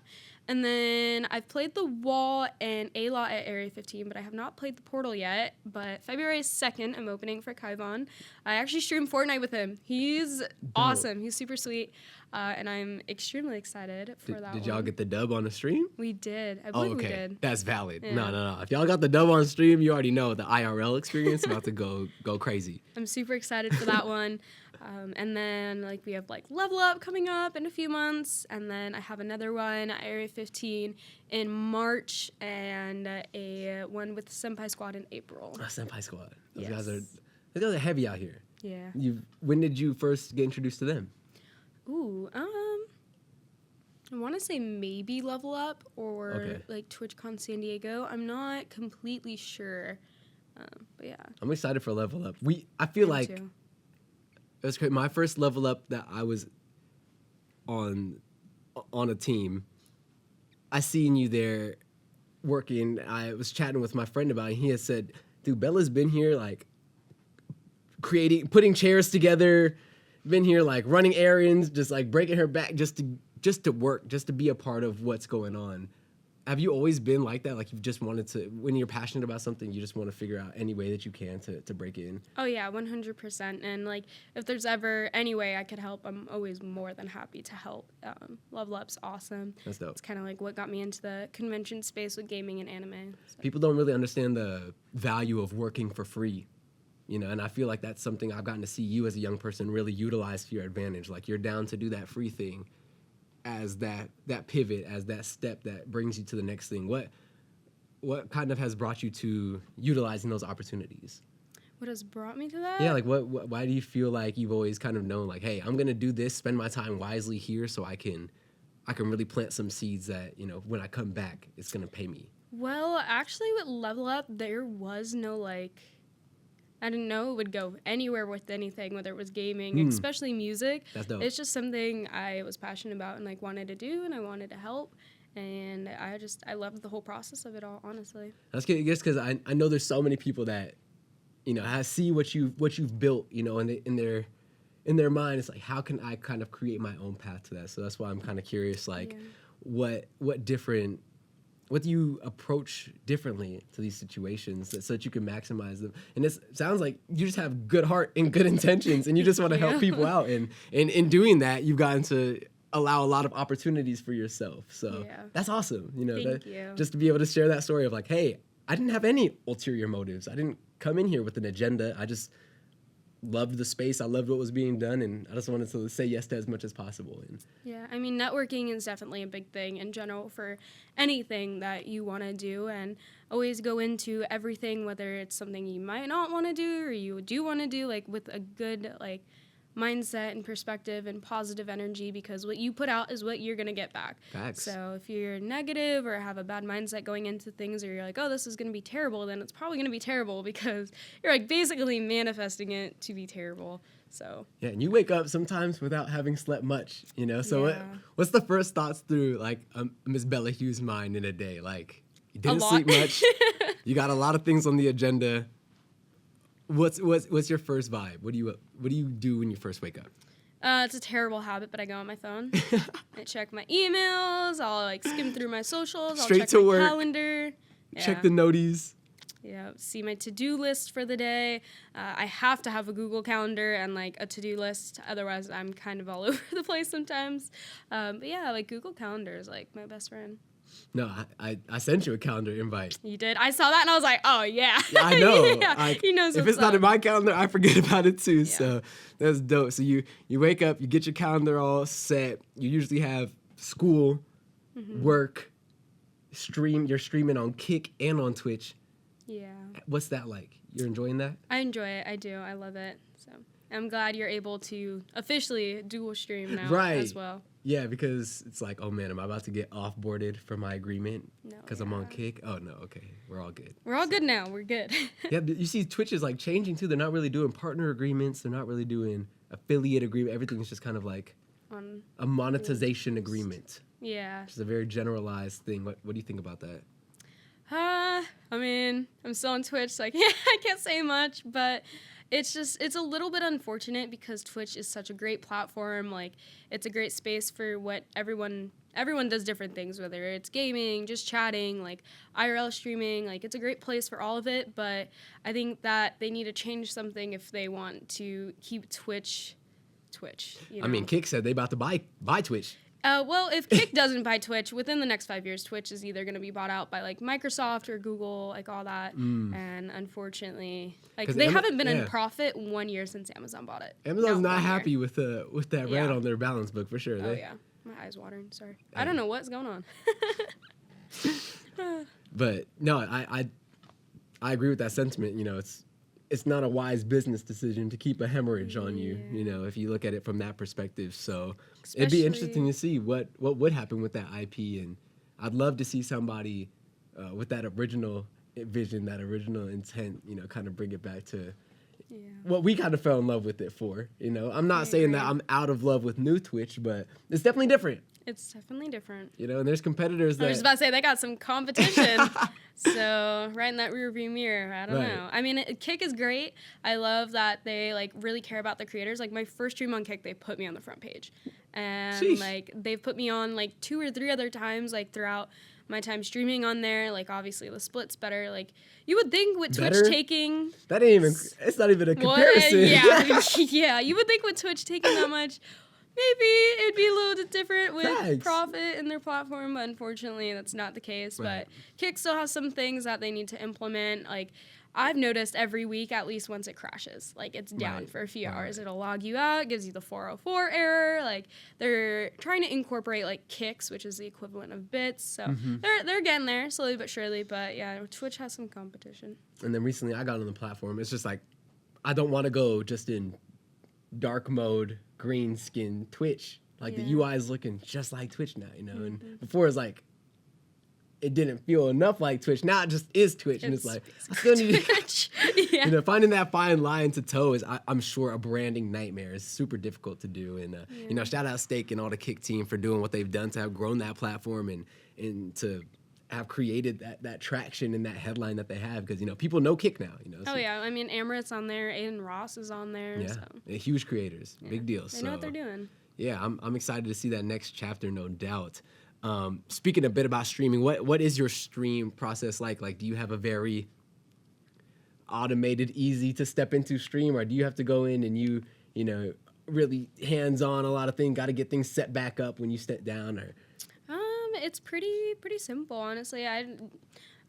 Speaker 2: And then I've played the wall and a lot at Area 15, but I have not played the portal yet. But February 2nd, I'm opening for Kaivon. I actually streamed Fortnite with him. He's awesome. He's super sweet. And I'm extremely excited for that one.
Speaker 1: Did y'all get the dub on the stream?
Speaker 2: We did. I believe we did.
Speaker 1: That's valid.
Speaker 2: Yeah.
Speaker 1: No. If y'all got the dub on stream, you already know the IRL experience about to go crazy.
Speaker 2: I'm super excited for that one. And then like we have like Level Up coming up in a few months, and then I have another one at Area 15 in March, and a one with Senpai Squad in April.
Speaker 1: Oh, Senpai Squad.
Speaker 2: Yes.
Speaker 1: Those guys are heavy out here.
Speaker 2: Yeah.
Speaker 1: When did you first get introduced to them?
Speaker 2: Ooh, I want to say maybe Level Up or like TwitchCon San Diego. I'm not completely sure, but yeah.
Speaker 1: I'm excited for Level Up. I feel like
Speaker 2: too.
Speaker 1: it was great. My first Level Up that I was on a team, I seen you there working. I was chatting with my friend about it. And he had said, "Dude, Bella's been here like putting chairs together, been here like running errands, just like breaking her back just to work, just to be a part of what's going on." Have you always been like that? Like you've just wanted to, when you're passionate about something, you just want to figure out any way that you can to break in?
Speaker 2: Oh yeah, 100%. And like if there's ever any way I could help, I'm always more than happy to help. Level Up's awesome.
Speaker 1: That's dope.
Speaker 2: It's kind of like what got me into the convention space with gaming and anime. So.
Speaker 1: People don't really understand the value of working for free, and I feel like that's something I've gotten to see you as a young person really utilize to your advantage. Like you're down to do that free thing as that pivot, as that step that brings you to the next thing. What kind of has brought you to utilizing those opportunities?
Speaker 2: What has brought me to that?
Speaker 1: Yeah, like why do you feel like you've always kind of known like, hey, I'm gonna do this, spend my time wisely here so I can really plant some seeds that, when I come back, it's gonna pay me?
Speaker 2: Well, actually with Level Up, there was no like, I didn't know it would go anywhere with anything, whether it was gaming, especially music.
Speaker 1: That's dope.
Speaker 2: It's just something I was passionate about and like wanted to do, and I wanted to help. And I loved the whole process of it all, honestly.
Speaker 1: That's good, just because I know there's so many people that, I see what you've built, in their mind. It's like, how can I kind of create my own path to that? So that's why I'm kind of curious, like, what do you approach differently to these situations so that you can maximize them? And it sounds like you just have good heart and good intentions, and you just want to help people out. And in doing that, you've gotten to allow a lot of opportunities for yourself. So that's awesome.
Speaker 2: Thank you.
Speaker 1: Just to be able to share that story of like, hey, I didn't have any ulterior motives. I didn't come in here with an agenda. I just loved the space. I loved what was being done, and I just wanted to say yes to as much as possible. And
Speaker 2: yeah, I mean, networking is definitely a big thing in general for anything that you want to do, and always go into everything, whether it's something you might not want to do or you do want to do, like with a good like mindset and perspective and positive energy, because what you put out is what you're going to get back.
Speaker 1: Facts.
Speaker 2: So if you're negative or have a bad mindset going into things, or you're like, oh, this is going to be terrible, then it's probably going to be terrible because you're like basically manifesting it to be terrible. So
Speaker 1: yeah, and you wake up sometimes without having slept much, So what's the first thoughts through like Miss BellaHue's mind in a day? Like you didn't sleep much, you got a lot of things on the agenda. What's your first vibe? What do you do when you first wake up?
Speaker 2: It's a terrible habit, but I go on my phone. I check my emails. I'll like skim through my socials.
Speaker 1: Straight
Speaker 2: I'll check
Speaker 1: to
Speaker 2: my
Speaker 1: work.
Speaker 2: calendar.
Speaker 1: Check the noties.
Speaker 2: Yeah, see my to-do list for the day. I have to have a Google Calendar and like a to-do list. Otherwise, I'm kind of all over the place sometimes. But yeah, like Google Calendar is like my best friend.
Speaker 1: No, I sent you a calendar invite.
Speaker 2: You did? I saw that and I was like, oh, yeah.
Speaker 1: I know.
Speaker 2: Yeah, he knows
Speaker 1: if
Speaker 2: what's
Speaker 1: it's not in my calendar, I forget about it too.
Speaker 2: Yeah.
Speaker 1: So that's dope. So you wake up, you get your calendar all set. You usually have school, work, stream. You're streaming on Kick and on Twitch.
Speaker 2: Yeah.
Speaker 1: What's that like? You're enjoying that?
Speaker 2: I enjoy it. I do. I love it. So I'm glad you're able to officially dual stream now as well.
Speaker 1: Yeah, because it's like, oh man, am I about to get off-boarded for my agreement because I'm on Kick? Oh no, okay, we're all good.
Speaker 2: We're all good now. We're good.
Speaker 1: Yeah, you see Twitch is like changing too. They're not really doing partner agreements. They're not really doing affiliate agreement. Everything's just kind of like a monetization agreement.
Speaker 2: Yeah.
Speaker 1: Which is a very generalized thing. What do you think about that?
Speaker 2: I mean, I'm still on Twitch, so I can't say much, but it's a little bit unfortunate because Twitch is such a great platform. Like, it's a great space for what everyone does different things, whether it's gaming, just chatting, like IRL streaming. Like, it's a great place for all of it, but I think that they need to change something if they want to keep Twitch. You know?
Speaker 1: I mean, Kick said they about to buy Twitch.
Speaker 2: Well, if Kick doesn't buy Twitch, within the next 5 years, Twitch is either going to be bought out by, like, Microsoft or Google, like, all that. And unfortunately, like, they haven't been in profit 1 year since Amazon bought it.
Speaker 1: Amazon's not happy with that red on their balance book, for sure.
Speaker 2: Oh, yeah. My eye's watering, sorry. I don't know what's going on.
Speaker 1: But, no, I agree with that sentiment. You know, it's not a wise business decision to keep a hemorrhage on you, you know, if you look at it from that perspective. So it'd be interesting to see what would happen with that IP. And I'd love to see somebody with that original vision, that original intent, you know, kind of bring it back to what we kind of fell in love with it for. You know, I'm not saying that I'm out of love with new Twitch, but it's definitely different.
Speaker 2: It's definitely different.
Speaker 1: You know, and there's competitors that...
Speaker 2: I was about to say, they got some competition. So, right in that rearview mirror, I don't know. I mean, Kick is great. I love that they, like, really care about the creators. Like, my first stream on Kick, they put me on the front page. And, like, they've put me on, like, 2 or 3 other times, like, throughout my time streaming on there. Like, obviously, the split's better. Like, you would think with Twitch taking...
Speaker 1: That ain't even... It's not even a comparison.
Speaker 2: Yeah, you would think with Twitch taking that much... Maybe it'd be a little bit different with profit in their platform, but unfortunately that's not the case. But Kick still has some things that they need to implement. Like, I've noticed every week, at least once it crashes, like, it's down for a few hours. It'll log you out, gives you the 404 error. Like, they're trying to incorporate, like, kicks, which is the equivalent of bits. So they're getting there slowly but surely. But yeah, Twitch has some competition.
Speaker 1: And then recently I got on the platform. It's just like, I don't want to go just in dark mode, green skin Twitch. Like, the UI is looking just like Twitch now, you know? And before it's like, it didn't feel enough like Twitch. Now it just is Twitch. And it's like, I still need to, you know, finding that fine line to toe is, I'm sure, a branding nightmare. It's super difficult to do. And, you know, shout out Steak and all the Kick team for doing what they've done to have grown that platform and to have created that traction and that headline that they have, because, you know, people know Kick now, you know. So.
Speaker 2: Oh, yeah. I mean, Amaret's on there. Aiden Ross is on there.
Speaker 1: Yeah.
Speaker 2: So.
Speaker 1: Huge creators. Big deal.
Speaker 2: They know what they're doing.
Speaker 1: Yeah, I'm excited to see that next chapter, no doubt. Speaking a bit about streaming, what is your stream process like? Like, do you have a very automated, easy to step into stream, or do you have to go in and you know, really hands-on a lot of things, got to get things set back up when you step down, or...
Speaker 2: It's pretty simple, honestly.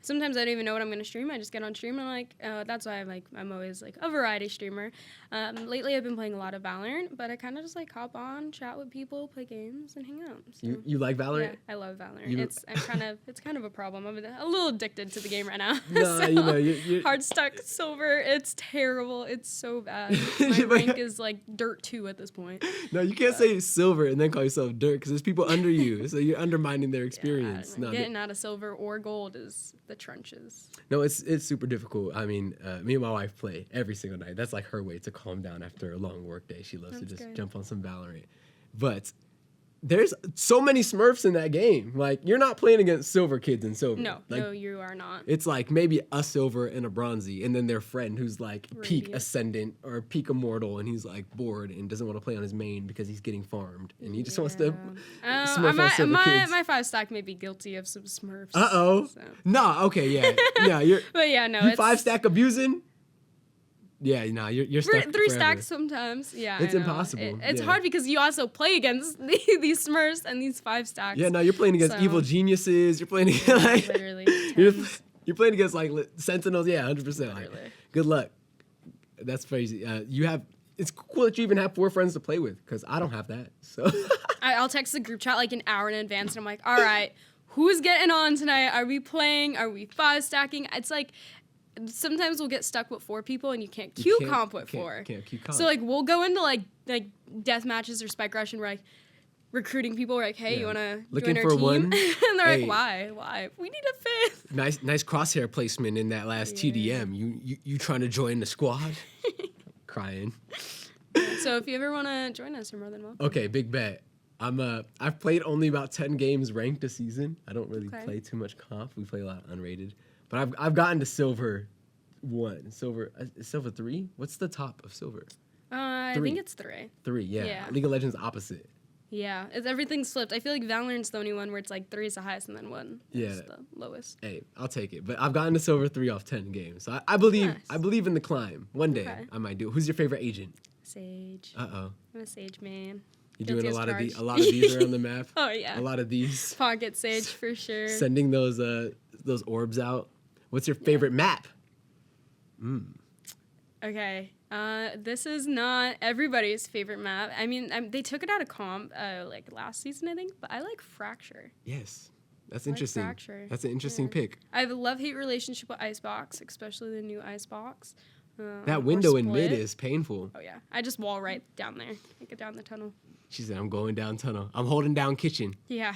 Speaker 2: Sometimes I don't even know what I'm going to stream. I just get on stream and that's why I'm always like a variety streamer. Lately I've been playing a lot of Valorant, but I kind of just like hop on, chat with people, play games, and hang out. So,
Speaker 1: you like Valorant?
Speaker 2: Yeah, I love Valorant. It's kind of a problem. I'm a little addicted to the game right now.
Speaker 1: No, you know, you're
Speaker 2: hard stuck silver. It's terrible. It's so bad. My rank is like dirt 2 at this point.
Speaker 1: No, you can't say silver and then call yourself dirt, because there's people under you, so you're undermining their experience.
Speaker 2: Yeah, getting out of silver or gold is the trenches.
Speaker 1: No, it's super difficult. I mean, me and my wife play every single night. That's like her way to calm down after a long work day. She loves to just jump on some Valorant. But there's so many Smurfs in that game. Like, you're not playing against silver kids in silver.
Speaker 2: No,
Speaker 1: like,
Speaker 2: no, you are not.
Speaker 1: It's like maybe a silver and a bronzy, and then their friend who's like peak ascendant or peak immortal, and he's like bored and doesn't want to play on his main because he's getting farmed, and he just wants to Smurf on silver kids.
Speaker 2: My 5 stack may be guilty of some Smurfs. So.
Speaker 1: Nah, okay, yeah. You're,
Speaker 2: but yeah, no.
Speaker 1: You 5 stack abusing? Yeah, nah, you're stuck
Speaker 2: 3
Speaker 1: forever.
Speaker 2: Stacks sometimes. Yeah,
Speaker 1: it's impossible.
Speaker 2: It's hard because you also play against these Smurfs and these 5 stacks.
Speaker 1: Yeah, no, you're playing against evil geniuses. You're playing against
Speaker 2: literally.
Speaker 1: You're playing against like sentinels. Yeah, 100%. Like, good luck. That's crazy. It's cool that you even have 4 friends to play with, because I don't have that. So
Speaker 2: I'll text the group chat like an hour in advance, and I'm like, all right, who's getting on tonight? Are we playing? Are we 5 stacking? It's like, sometimes we'll get stuck with 4 people and you can't comp with 4.
Speaker 1: Can't queue comp.
Speaker 2: So like we'll go into like death matches or spike rush, and we're like recruiting people. We're like, hey, you wanna
Speaker 1: looking
Speaker 2: join our
Speaker 1: for
Speaker 2: team?
Speaker 1: one?
Speaker 2: And they're like, why? We need a 5th.
Speaker 1: Nice crosshair placement in that last TDM. You trying to join the squad? Crying.
Speaker 2: So if you ever wanna join us, you're more than welcome.
Speaker 1: Okay, big bet. I've played only about 10 games ranked a season. I don't really play too much comp. We play a lot unrated. But I've gotten to silver 1, silver 3. What's the top of silver?
Speaker 2: I think it's 3.
Speaker 1: 3, yeah.
Speaker 2: Yeah.
Speaker 1: League of Legends opposite.
Speaker 2: Yeah, everything's flipped. I feel like Valorant's the only one where it's like 3 is the highest and then 1 is the lowest.
Speaker 1: Hey, I'll take it. But I've gotten to silver 3 off 10 games. So I believe
Speaker 2: Nice.
Speaker 1: I believe in the climb. One day
Speaker 2: Okay.
Speaker 1: I might do it. Who's your favorite agent?
Speaker 2: Sage.
Speaker 1: Uh-oh.
Speaker 2: I'm a Sage man.
Speaker 1: You're
Speaker 2: Guilty
Speaker 1: doing
Speaker 2: as
Speaker 1: a lot of
Speaker 2: charged.
Speaker 1: these around the map.
Speaker 2: Oh yeah.
Speaker 1: A lot of these.
Speaker 2: Pocket Sage for sure.
Speaker 1: Sending those orbs out. What's your favorite map?
Speaker 2: Okay. This is not everybody's favorite map. I mean, they took it out of comp like last season, I think, but I like Fracture.
Speaker 1: Yes. That's
Speaker 2: I like
Speaker 1: interesting.
Speaker 2: Fracture.
Speaker 1: That's an interesting
Speaker 2: Yeah.
Speaker 1: pick.
Speaker 2: I have a love-hate relationship with Icebox, especially the new Icebox.
Speaker 1: That
Speaker 2: or
Speaker 1: window in mid
Speaker 2: Split.
Speaker 1: is painful.
Speaker 2: Oh yeah, I just wall right down there. I get down the tunnel.
Speaker 1: She said, I'm going down tunnel. I'm holding down kitchen.
Speaker 2: Yeah,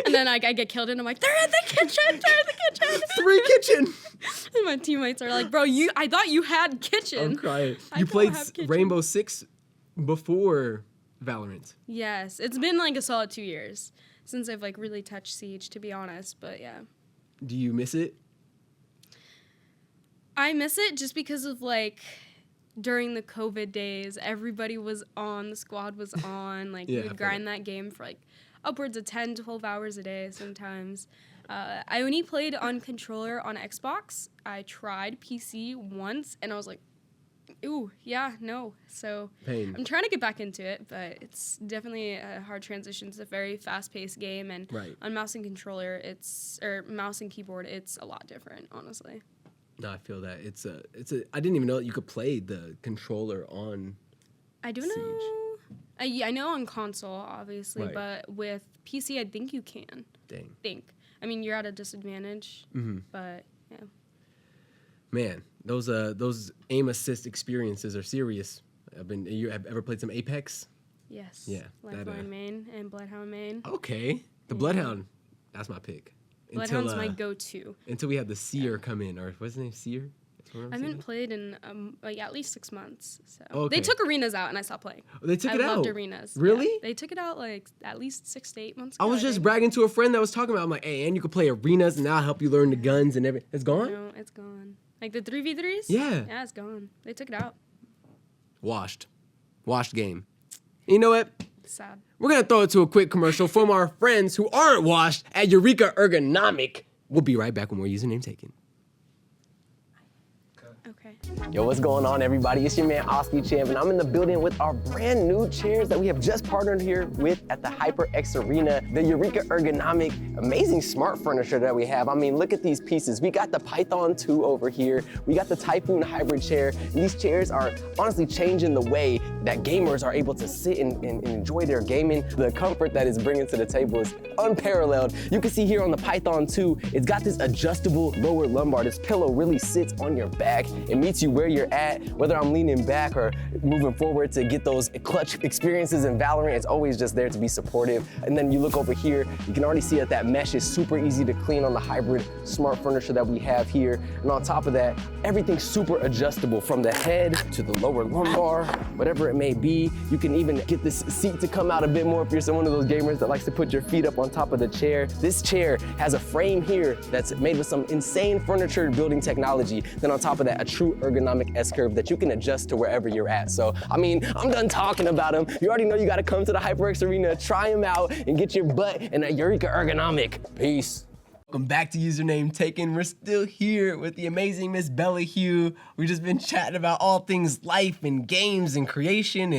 Speaker 2: and then I get killed and I'm like, they're in the kitchen. They're in the kitchen.
Speaker 1: 3 kitchen.
Speaker 2: And my teammates are like, bro, I thought you had kitchen.
Speaker 1: I'm crying.
Speaker 2: I
Speaker 1: You
Speaker 2: don't
Speaker 1: played
Speaker 2: have kitchen.
Speaker 1: Rainbow Six before Valorant.
Speaker 2: Yes, it's been like a solid 2 years since I've like really touched Siege, to be honest. But yeah,
Speaker 1: Do you miss it?
Speaker 2: I miss it just because of like during the COVID days, everybody was on, the squad was on. Like
Speaker 1: Yeah,
Speaker 2: we
Speaker 1: I
Speaker 2: would
Speaker 1: feel
Speaker 2: grind that game for like upwards of 10, 12 hours a day sometimes. I only played on controller on Xbox. I tried PC once and I was like, ooh, yeah, no. So
Speaker 1: Pain.
Speaker 2: I'm trying to get back into it, but it's definitely a hard transition. It's a very fast-paced game, and
Speaker 1: Right.
Speaker 2: on mouse and controller, or mouse and keyboard, it's a lot different, honestly.
Speaker 1: No, I feel that. I didn't even know that you could play the controller on.
Speaker 2: I do
Speaker 1: Siege.
Speaker 2: know. I know on console, obviously,
Speaker 1: Right.
Speaker 2: but with PC, I think you can.
Speaker 1: Dang.
Speaker 2: I mean, you're at a disadvantage, but yeah.
Speaker 1: Man, those aim assist experiences are serious. You have ever played some Apex?
Speaker 2: Yes.
Speaker 1: Yeah,
Speaker 2: Lifeline main and Bloodhound main.
Speaker 1: Okay. The Bloodhound. That's my pick.
Speaker 2: Bloodhound's my go-to.
Speaker 1: Until we had the Seer come in, or what's his name? Seer? That's what I'm
Speaker 2: I
Speaker 1: saying?
Speaker 2: haven't played in like at least 6 months. So
Speaker 1: Okay.
Speaker 2: they took arenas out and I stopped playing.
Speaker 1: Oh, they took it
Speaker 2: I loved
Speaker 1: out?
Speaker 2: arenas.
Speaker 1: Really?
Speaker 2: Yeah. They took it out like at least 6 to 8 months
Speaker 1: I
Speaker 2: ago.
Speaker 1: was just
Speaker 2: think.
Speaker 1: bragging to a friend that was talking about. I'm like, hey, and you can play arenas, and I'll help you learn the guns and everything. It's gone.
Speaker 2: No, it's gone. Like the 3v3s?
Speaker 1: Yeah.
Speaker 2: Yeah, it's gone. They took it out.
Speaker 1: Washed game. You know what?
Speaker 2: Sad.
Speaker 1: We're gonna throw it to a quick commercial from our friends who aren't washed at Eureka Ergonomic. We'll be right back with more username taken.
Speaker 2: Okay.
Speaker 3: Yo, what's going on, everybody? It's your man, Oski Champ, and I'm in the building with our brand new chairs that we have just partnered here with at the HyperX Arena, the Eureka Ergonomic, amazing smart furniture that we have. I mean, look at these pieces. We got the Python 2 over here. We got the Typhoon hybrid chair. And these chairs are honestly changing the way that gamers are able to sit and enjoy their gaming. The comfort that it's bringing to the table is unparalleled. You can see here on the Python 2, it's got this adjustable lower lumbar. This pillow really sits on your back. It meets you where you're at, whether I'm leaning back or moving forward to get those clutch experiences in Valorant. It's always just there to be supportive. And then you look over here, you can already see that that mesh is super easy to clean on the hybrid smart furniture that we have here. And on top of that, everything's super adjustable from the head to the lower lumbar, whatever it may be. You can even get this seat to come out a bit more if you're one of those gamers that likes to put your feet up on top of the chair. This chair has a frame here that's made with some insane furniture building technology. Then on top of that, a true ergonomic S-curve that you can adjust to wherever you're at. So, I mean, I'm done talking about them. You already know you gotta come to the HyperX Arena, try them out, and get your butt in a Eureka Ergonomic. Peace.
Speaker 1: Welcome back to Username Taken. We're still here with the amazing Miss Bella Hue. We've just been chatting about all things life and games and creation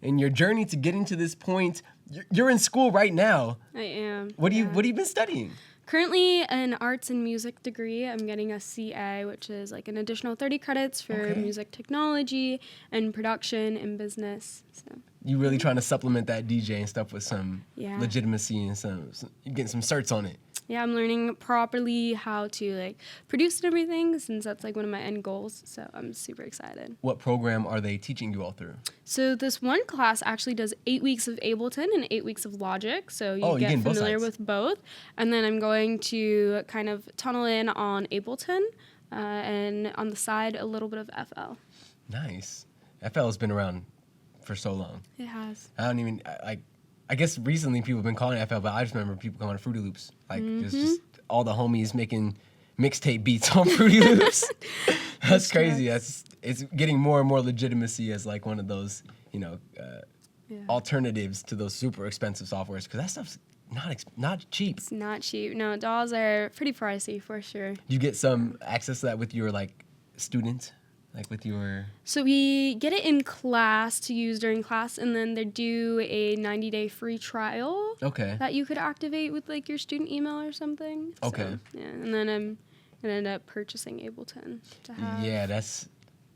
Speaker 1: and your journey to getting to this point. You're in school right now.
Speaker 2: I am.
Speaker 1: What have you been studying?
Speaker 2: Currently an arts and music degree. I'm getting a CA, which is like an additional 30 credits for music technology and production and business. So
Speaker 1: You really trying to supplement that DJ and stuff with some
Speaker 2: Yeah.
Speaker 1: legitimacy and some getting some certs on it.
Speaker 2: yeah, I'm learning properly how to like produce and everything, since that's like one of my end goals. So I'm super excited.
Speaker 1: What program are they teaching you all through?
Speaker 2: So this one class actually does 8 weeks of Ableton and 8 weeks of Logic. So you
Speaker 1: you're
Speaker 2: get
Speaker 1: getting both
Speaker 2: familiar
Speaker 1: sides.
Speaker 2: with both. And then I'm going to kind of tunnel in on Ableton and on the side a little bit of FL.
Speaker 1: Nice. FL has been around for so long.
Speaker 2: It has.
Speaker 1: I don't even I guess recently people have been calling it FL, but I just remember people calling it Fruity Loops. Like it's just all the homies making mixtape beats on Fruity Loops. That's crazy.
Speaker 2: Yes.
Speaker 1: It's getting more and more legitimacy as like one of those, alternatives to those super expensive softwares, because that stuff's not cheap.
Speaker 2: It's not cheap. No, dolls are pretty pricey for sure.
Speaker 1: You get some access to that with your like students, like with your.
Speaker 2: So we get it in class to use during class, and then they do a 90-day free trial.
Speaker 1: Okay.
Speaker 2: That you could activate with like your student email or something.
Speaker 1: Okay.
Speaker 2: So, yeah, and then I'm gonna end up purchasing Ableton to have.
Speaker 1: Yeah,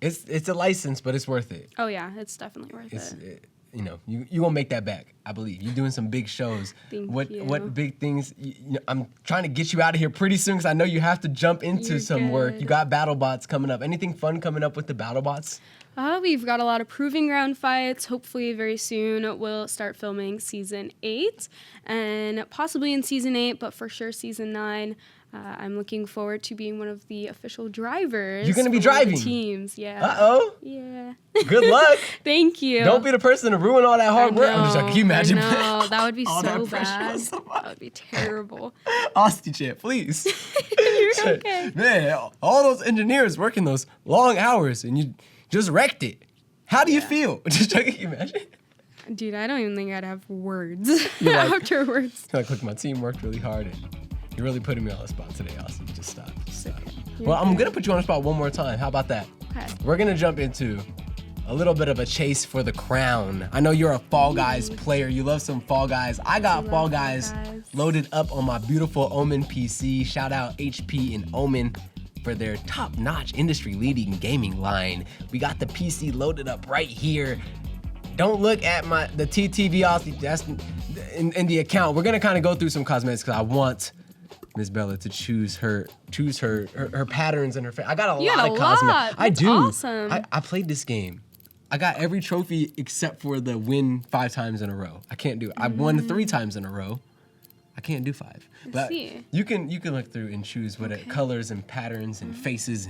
Speaker 1: it's a license, but it's worth it.
Speaker 2: Oh yeah, it's definitely worth it.
Speaker 1: You won't make that back. I believe you're doing some big shows.
Speaker 2: Thank you.
Speaker 1: What big things? I'm trying to get you out of here pretty soon because I know you have to jump into
Speaker 2: You're
Speaker 1: some work.
Speaker 2: good.
Speaker 1: You got BattleBots coming up. Anything fun coming up with the BattleBots?
Speaker 2: We've got a lot of proving ground fights. Hopefully very soon we'll start filming season 8 and possibly in season 8, but for sure season 9. I'm looking forward to being one of the official drivers.
Speaker 1: You're gonna be
Speaker 2: for one of the
Speaker 1: driving?
Speaker 2: teams, yeah.
Speaker 1: Uh-oh.
Speaker 2: Yeah.
Speaker 1: Good luck.
Speaker 2: Thank you.
Speaker 1: Don't be the person to ruin all that hard work. I'm just like, can you imagine?
Speaker 2: No, that would be
Speaker 1: all
Speaker 2: so
Speaker 1: that pressure on
Speaker 2: bad.
Speaker 1: somebody?
Speaker 2: That would be terrible.
Speaker 1: Austin Champ, please.
Speaker 2: You're okay.
Speaker 1: Man, all those engineers working those long hours and you just wrecked it. How do you feel? Just can you imagine?
Speaker 2: Dude, I don't even think I'd have words
Speaker 1: You're like-
Speaker 2: afterwards.
Speaker 1: Like, look, my team worked really hard and you're really putting me on the spot today, Austin. Just stop. Just stop.
Speaker 2: You're
Speaker 1: Well, I'm
Speaker 2: good.
Speaker 1: gonna put you on the spot one more time. How about that?
Speaker 2: Okay.
Speaker 1: We're gonna jump into a little bit of a chase for the crown. I know you're a Fall Guys player. You love some Fall Guys. I got
Speaker 2: love
Speaker 1: Fall
Speaker 2: Fall
Speaker 1: Guys
Speaker 2: Guys.
Speaker 1: loaded up on my beautiful OMEN PC. Shout out HP and OMEN for their top-notch industry-leading gaming line. We got the PC loaded up right here. Don't look at the TTV that's in the account. We're gonna kind of go through some cosmetics because I want Miss Bella to choose her patterns and her. I got a
Speaker 2: You
Speaker 1: lot
Speaker 2: got
Speaker 1: of
Speaker 2: a
Speaker 1: cosmetics.
Speaker 2: lot.
Speaker 1: I
Speaker 2: That's
Speaker 1: do.
Speaker 2: awesome.
Speaker 1: I played this game. I got every trophy except for the win 5 times in a row. I can't do it. I won 3 times in a row. I can't do 5. But
Speaker 2: see.
Speaker 1: you can look through and choose what colors and patterns and faces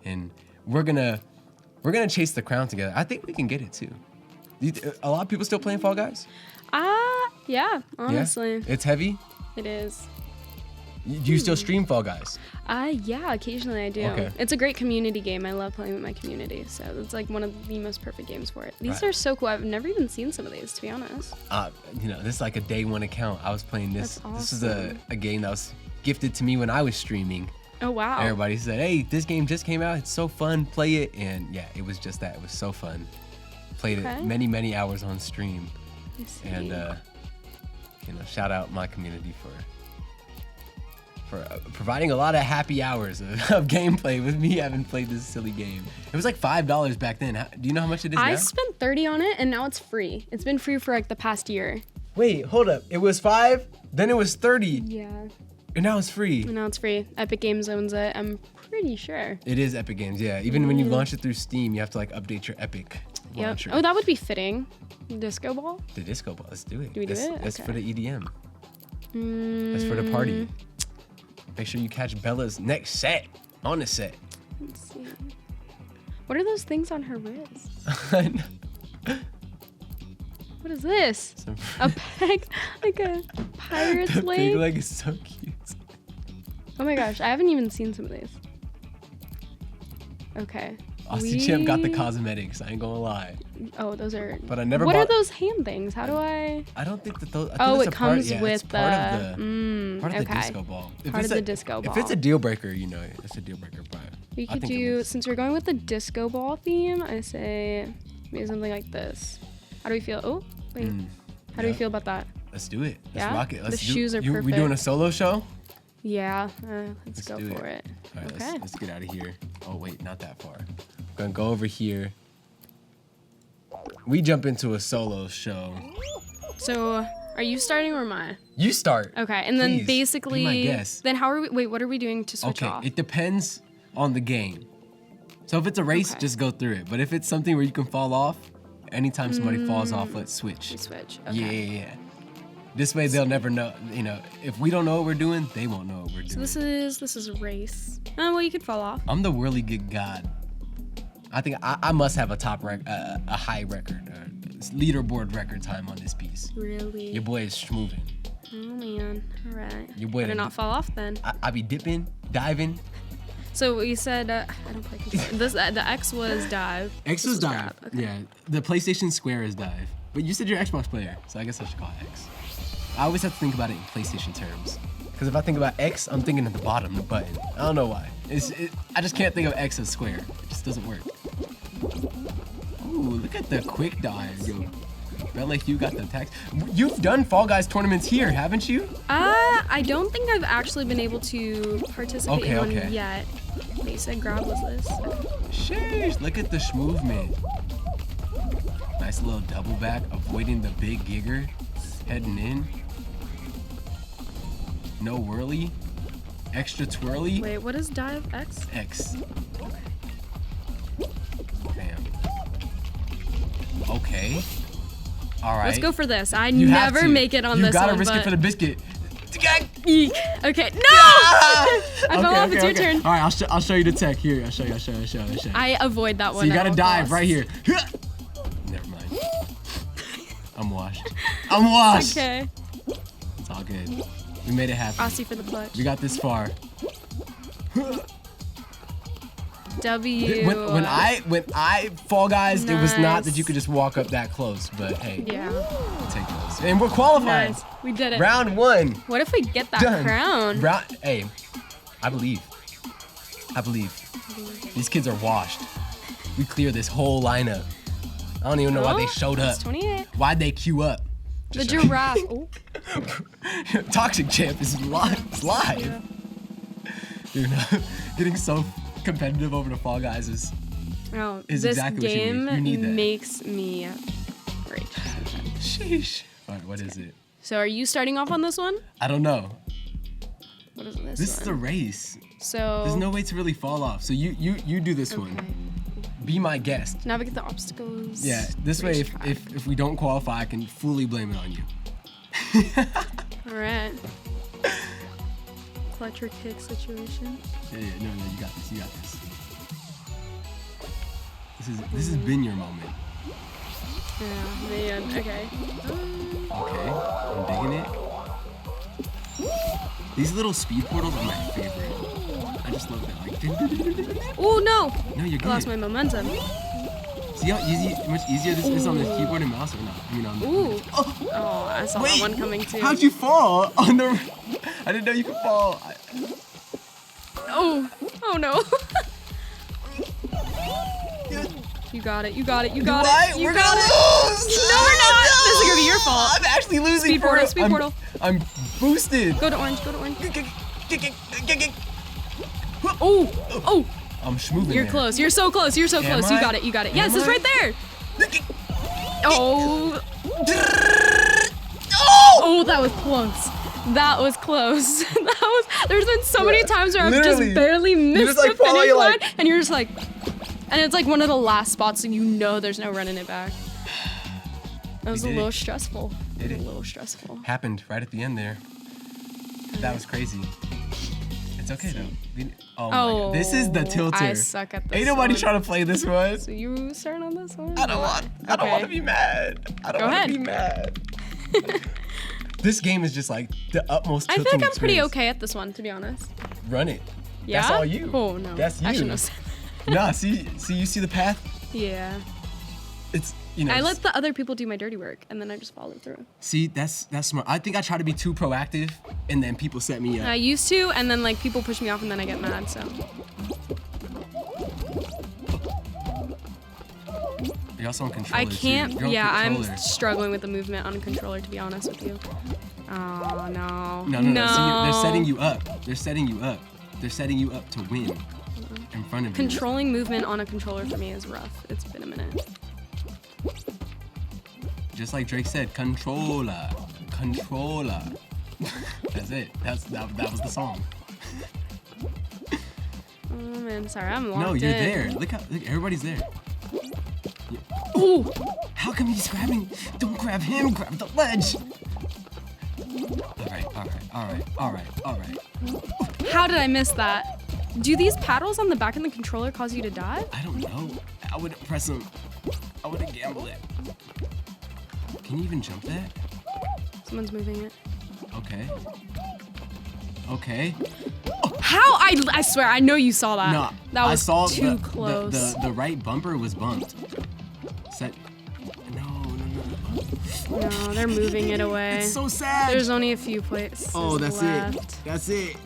Speaker 1: and we're gonna chase the crown together. I think we can get it too. A lot of people still playing Fall Guys?
Speaker 2: Yeah, honestly.
Speaker 1: Yeah? It's heavy?
Speaker 2: It is.
Speaker 1: Do you still stream Fall Guys?
Speaker 2: Yeah, occasionally I do.
Speaker 1: Okay.
Speaker 2: It's a great community game. I love playing with my community, so it's like one of the most perfect games for it. These
Speaker 1: Right.
Speaker 2: are so cool. I've never even seen some of these, to be honest.
Speaker 1: This is like a day 1 account. I was playing this.
Speaker 2: That's
Speaker 1: This is
Speaker 2: awesome.
Speaker 1: a game that was gifted to me when I was streaming.
Speaker 2: Oh, wow.
Speaker 1: Everybody said, hey, this game just came out. It's so fun. Play it. And yeah, it was just that. It was so fun. Played
Speaker 2: Okay.
Speaker 1: it many, many hours on stream.
Speaker 2: I see.
Speaker 1: And, shout out my community for providing a lot of happy hours of gameplay with me having played this silly game. It was like $5 back then. Do you know how much it is now?
Speaker 2: I spent $30 on it, and now it's free. It's been free for like the past year.
Speaker 1: Wait, hold up. It was 5, then it was 30,
Speaker 2: Yeah.
Speaker 1: and now it's free.
Speaker 2: And now it's free. Epic Games owns it, I'm pretty sure.
Speaker 1: It is Epic Games, yeah. Even when you launch it through Steam, you have to like update your Epic
Speaker 2: Yep.
Speaker 1: launcher.
Speaker 2: Oh, that would be fitting. Disco ball?
Speaker 1: The disco ball. Let's do it.
Speaker 2: Do we do it?
Speaker 1: That's for
Speaker 2: Okay.
Speaker 1: the EDM. That's for the party. Make sure you catch Bella's next set on the set.
Speaker 2: Let's see. What are those things on her wrist?
Speaker 1: I know.
Speaker 2: What is this?
Speaker 1: Some-
Speaker 2: A peg? Like a pirate's
Speaker 1: the
Speaker 2: leg?
Speaker 1: big leg is so cute.
Speaker 2: Oh my gosh, I haven't even seen some of these. Okay.
Speaker 1: Austin Champ got the cosmetics. I ain't gonna lie.
Speaker 2: Oh, those are.
Speaker 1: But I never
Speaker 2: What are
Speaker 1: bought-
Speaker 2: those hand things? How do I?
Speaker 1: I don't think that those. I think
Speaker 2: Oh,
Speaker 1: that's
Speaker 2: it
Speaker 1: a part,
Speaker 2: comes
Speaker 1: yeah,
Speaker 2: with
Speaker 1: it's part of the part of the
Speaker 2: okay.
Speaker 1: disco ball. If
Speaker 2: Part
Speaker 1: it's
Speaker 2: of
Speaker 1: a-
Speaker 2: the disco
Speaker 1: If it's
Speaker 2: ball.
Speaker 1: a deal breaker, it's a deal breaker. But
Speaker 2: We
Speaker 1: I
Speaker 2: could
Speaker 1: think it
Speaker 2: do,
Speaker 1: looks-
Speaker 2: since we're going with the disco ball theme, I say maybe something like this. How do we feel? Oh, wait. How do we
Speaker 1: yeah.
Speaker 2: feel about that?
Speaker 1: Let's do it. Let's
Speaker 2: Yeah?
Speaker 1: rock it. Let's
Speaker 2: The shoes are
Speaker 1: We doing a
Speaker 2: perfect.
Speaker 1: solo show?
Speaker 2: Yeah, let's
Speaker 1: Let's
Speaker 2: go
Speaker 1: do
Speaker 2: for it.
Speaker 1: All right,
Speaker 2: Okay.
Speaker 1: let's get out of here. Oh wait, not that far. Gonna go over here. We jump into a solo show.
Speaker 2: So, are you starting or am I?
Speaker 1: You start.
Speaker 2: Okay, and then
Speaker 1: Please, be
Speaker 2: basically,
Speaker 1: my guest.
Speaker 2: then how are we? Wait, what are we doing to switch
Speaker 1: Okay,
Speaker 2: off?
Speaker 1: it depends on the game. So if it's a race,
Speaker 2: Okay.
Speaker 1: just go through it. But if it's something where you can fall off, anytime somebody falls off, let's switch.
Speaker 2: We switch.
Speaker 1: Yeah,
Speaker 2: Okay.
Speaker 1: yeah, yeah. This way they'll never know. If we don't know what we're doing, they won't know what we're doing.
Speaker 2: So this is a race. Oh well, you could fall off.
Speaker 1: I'm the whirly good god. I think I must have a high record. leaderboard record time on this piece.
Speaker 2: Really?
Speaker 1: Your boy is schmoving.
Speaker 2: Oh man. All right.
Speaker 1: Your boy
Speaker 2: better not fall off then.
Speaker 1: I be dipping, diving.
Speaker 2: So you said I don't play controller. This the X was dive.
Speaker 1: X
Speaker 2: This
Speaker 1: was dive.
Speaker 2: grab. Okay.
Speaker 1: Yeah. The PlayStation Square is dive. But you said you're an Xbox player, so I guess I should call it X. I always have to think about it in PlayStation terms. Because if I think about X, I'm thinking at the bottom, the button. I don't know why. I just can't think of X as square. It just doesn't work. Ooh, look at the quick dive, yo. BellaHue got the attacks. You've done Fall Guys tournaments here, haven't you?
Speaker 2: I don't think I've actually been able to participate in one yet. They said grab was this.
Speaker 1: Sheesh, look at the movement. Nice little double back, avoiding the big gigger, heading in. No whirly, extra twirly.
Speaker 2: Wait, what is dive X?
Speaker 1: X. Bam. Okay. All right.
Speaker 2: Let's go for this. I
Speaker 1: You have
Speaker 2: never
Speaker 1: to.
Speaker 2: make it on this
Speaker 1: You gotta
Speaker 2: one,
Speaker 1: risk it
Speaker 2: but-
Speaker 1: for the biscuit.
Speaker 2: Eek. Okay, no! I fell off. It's your turn.
Speaker 1: All right, I'll show you the tech here. I'll show you.
Speaker 2: I avoid that one.
Speaker 1: So you gotta
Speaker 2: at all
Speaker 1: dive
Speaker 2: costs.
Speaker 1: right here. Never mind. I'm washed. I'm washed.
Speaker 2: Okay.
Speaker 1: It's all good. We made it happen.
Speaker 2: Aussie for the clutch.
Speaker 1: We got this far.
Speaker 2: W.
Speaker 1: When I Fall Guys, it was not that
Speaker 2: Nice.
Speaker 1: you could just walk up that close, but hey,
Speaker 2: Yeah.
Speaker 1: we'll take those. And we're qualified.
Speaker 2: Nice. We did it.
Speaker 1: Round 1.
Speaker 2: What if we get that
Speaker 1: Done.
Speaker 2: crown?
Speaker 1: Hey, I believe. These kids are washed. We clear this whole lineup. I don't even know why they showed up.
Speaker 2: It's 28.
Speaker 1: Why'd they queue up?
Speaker 2: The
Speaker 1: Just joking.
Speaker 2: giraffe. Oh.
Speaker 1: Toxic Champ is live. It's live. Dude, getting so competitive over the Fall Guys is
Speaker 2: Oh,
Speaker 1: is
Speaker 2: this
Speaker 1: exactly what you
Speaker 2: game
Speaker 1: need. You need that.
Speaker 2: makes me rage sometimes.
Speaker 1: sheesh. All right, what is it?
Speaker 2: So are you starting off on this one?
Speaker 1: I don't know.
Speaker 2: What is this
Speaker 1: This is a
Speaker 2: one?
Speaker 1: race.
Speaker 2: So
Speaker 1: There's no way to really fall off. So you do this one.
Speaker 2: Okay.
Speaker 1: Be my guest.
Speaker 2: Navigate the obstacles.
Speaker 1: Yeah, this way
Speaker 2: racetrack.
Speaker 1: if we don't qualify, I can fully blame it on you.
Speaker 2: All right. Clutch or kick situation.
Speaker 1: Yeah, no, you got this. This has been your moment.
Speaker 2: Yeah, man. Okay.
Speaker 1: Okay, I'm digging it. These little speed portals are my favorite. I just love that. Like,
Speaker 2: Oh no!
Speaker 1: no, you're
Speaker 2: I
Speaker 1: good.
Speaker 2: lost my momentum.
Speaker 1: See how much easier this is on the keyboard and mouse or not? I mean, on the.
Speaker 2: Ooh. Oh, I saw that one coming too.
Speaker 1: How'd you fall on the? I didn't know you could fall.
Speaker 2: Oh. Oh no. You got it. You got it. You got it. You
Speaker 1: We're
Speaker 2: got
Speaker 1: gonna
Speaker 2: it.
Speaker 1: lose.
Speaker 2: No, we're not. This is gonna be your fault.
Speaker 1: I'm actually losing.
Speaker 2: Speed portal, speed portal.
Speaker 1: I'm boosted.
Speaker 2: Go to orange. Go to orange. Oh. Oh.
Speaker 1: I'm schmoving.
Speaker 2: You're
Speaker 1: there.
Speaker 2: close. You're so close. You're so
Speaker 1: Am
Speaker 2: close. You
Speaker 1: I?
Speaker 2: got it. You got it.
Speaker 1: Am
Speaker 2: Yes, it's
Speaker 1: I?
Speaker 2: right there. Oh.
Speaker 1: Oh!
Speaker 2: Oh, that was close. That was close. There's been so many times where I've
Speaker 1: Literally.
Speaker 2: just barely missed
Speaker 1: just, like,
Speaker 2: the
Speaker 1: fall,
Speaker 2: finish
Speaker 1: you're
Speaker 2: line,
Speaker 1: like-
Speaker 2: and you're just like, and it's like one of the last spots, so you know there's no running it back. That was a
Speaker 1: did it.
Speaker 2: little stressful.
Speaker 1: Did it.
Speaker 2: A little stressful.
Speaker 1: Happened right at the end there. That was crazy. It's okay though. Oh my god. This is the tilter.
Speaker 2: I suck at this
Speaker 1: Ain't nobody
Speaker 2: one.
Speaker 1: trying to play this one.
Speaker 2: So you start on this one?
Speaker 1: I don't want
Speaker 2: Okay.
Speaker 1: to be mad. I don't
Speaker 2: Go
Speaker 1: want
Speaker 2: ahead.
Speaker 1: to be mad. This game is just like the utmost
Speaker 2: I feel
Speaker 1: tilting
Speaker 2: like I'm pretty
Speaker 1: experience.
Speaker 2: okay at this one, to be honest.
Speaker 1: Run it.
Speaker 2: Yeah?
Speaker 1: That's all you.
Speaker 2: Oh, no.
Speaker 1: That's
Speaker 2: I
Speaker 1: you.
Speaker 2: shouldn't have said
Speaker 1: Nah, see, you see the path?
Speaker 2: Yeah.
Speaker 1: It's, you know.
Speaker 2: I let the other people do my dirty work, and then I just follow through.
Speaker 1: See, that's smart. I think I try to be too proactive, and then people set me up.
Speaker 2: I used to, and then like people push me off, and then I get mad, so.
Speaker 1: You're also on controller.
Speaker 2: I can't,
Speaker 1: Too. You're on
Speaker 2: yeah, I'm
Speaker 1: controller.
Speaker 2: struggling with the movement on a controller, to be honest with you. Oh, no.
Speaker 1: No. See, they're setting you up. They're setting you up to win in front of you.
Speaker 2: Controlling movement on a controller for me is rough. It's been a minute.
Speaker 1: Just like Drake said, controller. That's it. That was the song.
Speaker 2: Oh, man, sorry, I'm locked
Speaker 1: No, you're
Speaker 2: in.
Speaker 1: there. Look, everybody's there.
Speaker 2: Ooh.
Speaker 1: How come he's grabbing? Don't grab him. Grab the ledge. All right.
Speaker 2: How did I miss that? Do these paddles on the back of the controller cause you to dive?
Speaker 1: I don't know. I wouldn't press him. I wouldn't gamble it. Can you even jump that?
Speaker 2: Someone's moving it.
Speaker 1: Okay. Okay.
Speaker 2: How? I swear, I know you saw that.
Speaker 1: No,
Speaker 2: that was
Speaker 1: I saw
Speaker 2: too close.
Speaker 1: The right bumper was bumped. Set.
Speaker 2: No, they're moving it away.
Speaker 1: It's so sad.
Speaker 2: There's only a few places
Speaker 1: Oh, that's
Speaker 2: left.
Speaker 1: it. That's it.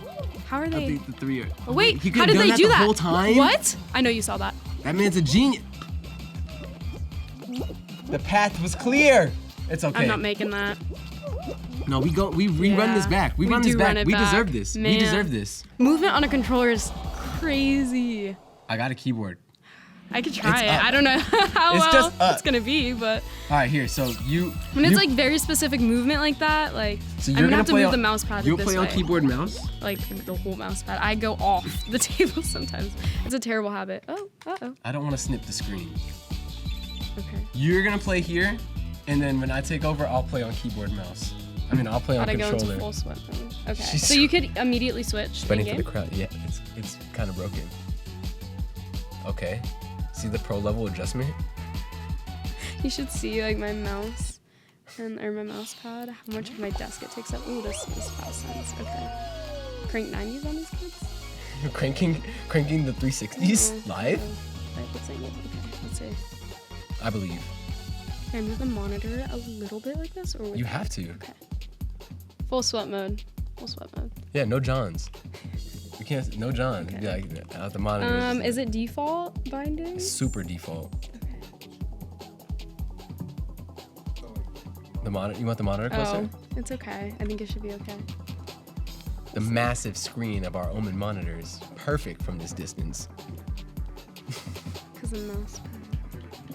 Speaker 2: How are they?
Speaker 1: I think the 3 are.
Speaker 2: Oh, wait,
Speaker 1: He
Speaker 2: how did they do
Speaker 1: the
Speaker 2: that?
Speaker 1: Whole time?
Speaker 2: What? I know you saw that.
Speaker 1: That man's a genius. The path was clear. It's okay.
Speaker 2: I'm not making that.
Speaker 1: No, we run this back. We run this back. We deserve this.
Speaker 2: Man.
Speaker 1: We deserve this.
Speaker 2: Movement on a controller is crazy.
Speaker 1: I got a keyboard.
Speaker 2: I could try
Speaker 1: It's
Speaker 2: it.
Speaker 1: up.
Speaker 2: I don't know how
Speaker 1: It's
Speaker 2: well
Speaker 1: just up.
Speaker 2: it's gonna be, but
Speaker 1: All right, here. So
Speaker 2: when it's like very specific movement like that, like
Speaker 1: So
Speaker 2: I'm
Speaker 1: you're
Speaker 2: gonna have to move
Speaker 1: on,
Speaker 2: the mouse pad
Speaker 1: You'll
Speaker 2: this
Speaker 1: play
Speaker 2: way.
Speaker 1: on keyboard and mouse?
Speaker 2: Like the whole mouse pad. I go off the table sometimes. It's a terrible habit. Oh, uh-oh.
Speaker 1: I don't want to snip the screen.
Speaker 2: Okay.
Speaker 1: You're gonna play here, and then when I take over, I'll play on keyboard and mouse. I mean, I'll play on
Speaker 2: Gotta go into
Speaker 1: controller.
Speaker 2: full sweat mode. Okay.
Speaker 1: She's
Speaker 2: So you could immediately switch
Speaker 1: Waiting
Speaker 2: in
Speaker 1: for the
Speaker 2: game.
Speaker 1: crowd. Yeah, it's kind of broken. Okay. See the pro level adjustment?
Speaker 2: You should see like my mouse or my mouse pad, how much of my desk it takes up. Ooh, this is fast sense. Okay. Crank 90s on these kids?
Speaker 1: You're cranking the 360s live?
Speaker 2: Right, let's see. Okay, let's see.
Speaker 1: I believe.
Speaker 2: Can I move the monitor a little bit like this? Or with
Speaker 1: You have to.
Speaker 2: Okay. Full sweat mode. Full sweat mode.
Speaker 1: Yeah, no Johns. You can't, no John.
Speaker 2: Okay.
Speaker 1: Be like, out the monitor.
Speaker 2: Is it default binding?
Speaker 1: Super default.
Speaker 2: Okay.
Speaker 1: The monitor, you want the monitor closer?
Speaker 2: Oh, it's okay. I think it should be okay.
Speaker 1: The massive screen of our OMEN monitors. Perfect from this distance.
Speaker 2: Because the mouse pad.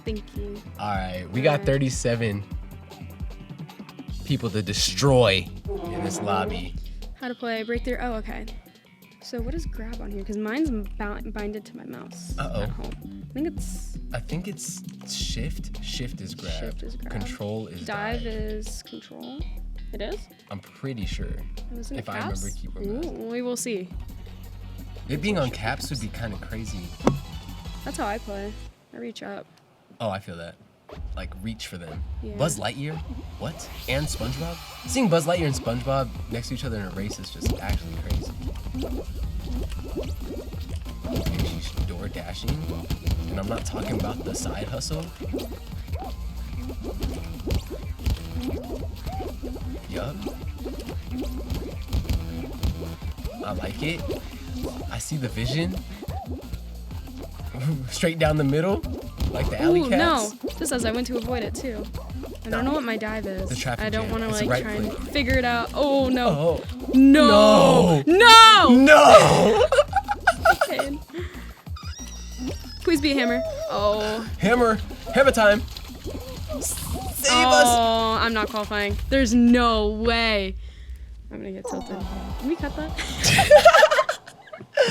Speaker 2: Thank you.
Speaker 1: All right, we got 37 people to destroy in this lobby.
Speaker 2: How to play breakthrough. Oh, okay. So what is grab on here? Because mine's binded to my mouse at home. I think it's
Speaker 1: shift. Shift is grab.
Speaker 2: Shift is grab.
Speaker 1: Control is
Speaker 2: dive.
Speaker 1: dive.
Speaker 2: Is control. It is?
Speaker 1: I'm pretty sure.
Speaker 2: Wasn't
Speaker 1: If
Speaker 2: it
Speaker 1: I
Speaker 2: caps?
Speaker 1: remember keyboard
Speaker 2: Ooh,
Speaker 1: mouse.
Speaker 2: we will see.
Speaker 1: It being on caps would be kind of crazy.
Speaker 2: That's how I play. I reach up.
Speaker 1: Oh, I feel that. Like reach for them.
Speaker 2: Yeah.
Speaker 1: Buzz Lightyear? What? And SpongeBob? Seeing Buzz Lightyear and SpongeBob next to each other in a race is just actually crazy. Maybe she's door dashing, and I'm not talking about the side hustle. Yup. I like it. I see the vision. Straight down the middle, like the alley
Speaker 2: Ooh,
Speaker 1: cats.
Speaker 2: no. This says I went to avoid it too. I don't know what my dive is.
Speaker 1: The traffic
Speaker 2: I don't
Speaker 1: jam.
Speaker 2: want to
Speaker 1: It's
Speaker 2: like
Speaker 1: right
Speaker 2: try and
Speaker 1: click.
Speaker 2: figure it out. Oh no.
Speaker 1: Oh.
Speaker 2: No.
Speaker 1: No.
Speaker 2: No.
Speaker 1: No!
Speaker 2: Okay. Please be a hammer. Oh.
Speaker 1: Hammer time. Save us.
Speaker 2: Oh, I'm not qualifying. There's no way. I'm gonna get tilted. Can we cut that?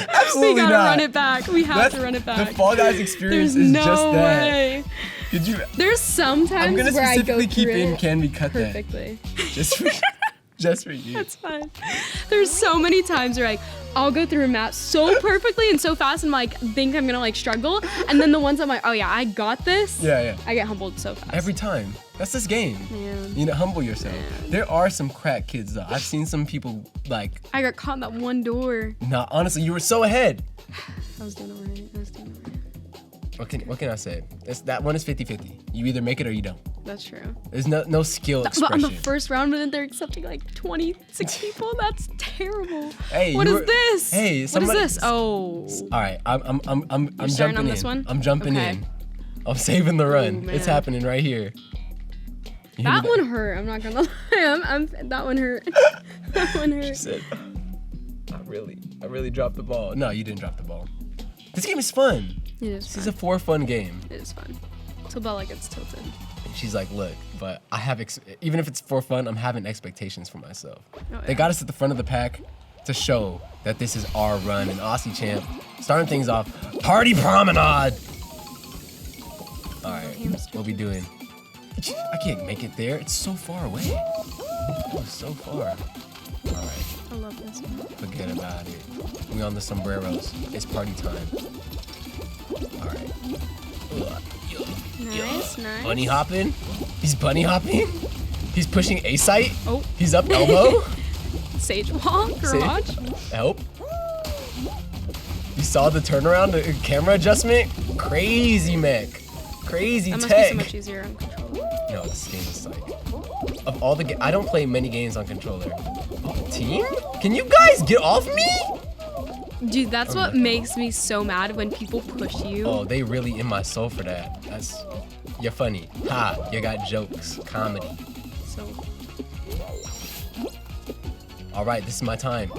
Speaker 1: Absolutely
Speaker 2: We gotta
Speaker 1: not.
Speaker 2: run it back. We have to run it back.
Speaker 1: The Fall Guys experience
Speaker 2: There's
Speaker 1: is
Speaker 2: no
Speaker 1: just that.
Speaker 2: way.
Speaker 1: Did you?
Speaker 2: There's some times
Speaker 1: I'm gonna
Speaker 2: where I go
Speaker 1: specifically keep
Speaker 2: through
Speaker 1: in.
Speaker 2: it
Speaker 1: Can we cut
Speaker 2: perfectly.
Speaker 1: that? Just for you.
Speaker 2: That's fine. There's so many times where like I'll go through a map so perfectly and so fast and like think I'm gonna like struggle, and then the ones I'm like, oh yeah, I got this.
Speaker 1: Yeah.
Speaker 2: I get humbled so fast.
Speaker 1: Every time. That's this game.
Speaker 2: Man.
Speaker 1: You know, humble yourself.
Speaker 2: Man.
Speaker 1: There are some crack kids though. I've seen some people like.
Speaker 2: I got caught in that one door.
Speaker 1: Nah, honestly, you were so ahead.
Speaker 2: I was doing it right.
Speaker 1: What can I say? That one is 50-50. You either make it or you don't.
Speaker 2: That's true.
Speaker 1: There's no skill
Speaker 2: But on
Speaker 1: expression.
Speaker 2: the first round, when they're accepting like 26 people, that's terrible.
Speaker 1: Hey,
Speaker 2: What
Speaker 1: you
Speaker 2: is
Speaker 1: were-
Speaker 2: this?
Speaker 1: hey,
Speaker 2: what
Speaker 1: somebody-
Speaker 2: is this? Oh.
Speaker 1: All right, I'm
Speaker 2: starting
Speaker 1: jumping
Speaker 2: on
Speaker 1: in.
Speaker 2: this one?
Speaker 1: I'm jumping
Speaker 2: Okay.
Speaker 1: in. I'm saving the run. It's
Speaker 2: man.
Speaker 1: happening right here. You hear
Speaker 2: That
Speaker 1: me?
Speaker 2: one hurt. I'm not gonna lie. That one hurt. That one hurt.
Speaker 1: She said, I really dropped the ball. No, you didn't drop the ball. This game is fun.
Speaker 2: It is
Speaker 1: This is
Speaker 2: fun.
Speaker 1: a for fun game.
Speaker 2: It is fun. Till Bella gets tilted.
Speaker 1: And she's like, look, but I have, even if it's for fun, I'm having expectations for myself.
Speaker 2: Oh,
Speaker 1: They
Speaker 2: yeah.
Speaker 1: got us at the front of the pack to show that this is our run. And Aussie Champ, starting things off, Party Promenade. All right, what we doing? I can't make it there. It's so far away. Oh, so far. All right.
Speaker 2: I love this one.
Speaker 1: Forget about it. We on the sombreros. It's party time. All right. Ugh.
Speaker 2: Nice, nice.
Speaker 3: Bunny hopping. He's bunny hopping. He's pushing A site.
Speaker 2: Oh.
Speaker 3: He's up elbow.
Speaker 2: Sage wall, garage.
Speaker 3: Help. You saw the turnaround, the camera adjustment? Crazy mech. Crazy
Speaker 2: That must
Speaker 3: tech.
Speaker 2: be so much easier on controller.
Speaker 3: No, this game is like, of all the I don't play many games on controller. Team? Can you guys get off me?
Speaker 2: Dude, that's what makes me so mad when people push you.
Speaker 3: Oh, they really in my soul for that. You're funny. Ha, you got jokes, comedy.
Speaker 2: So.
Speaker 3: All right, this is my time.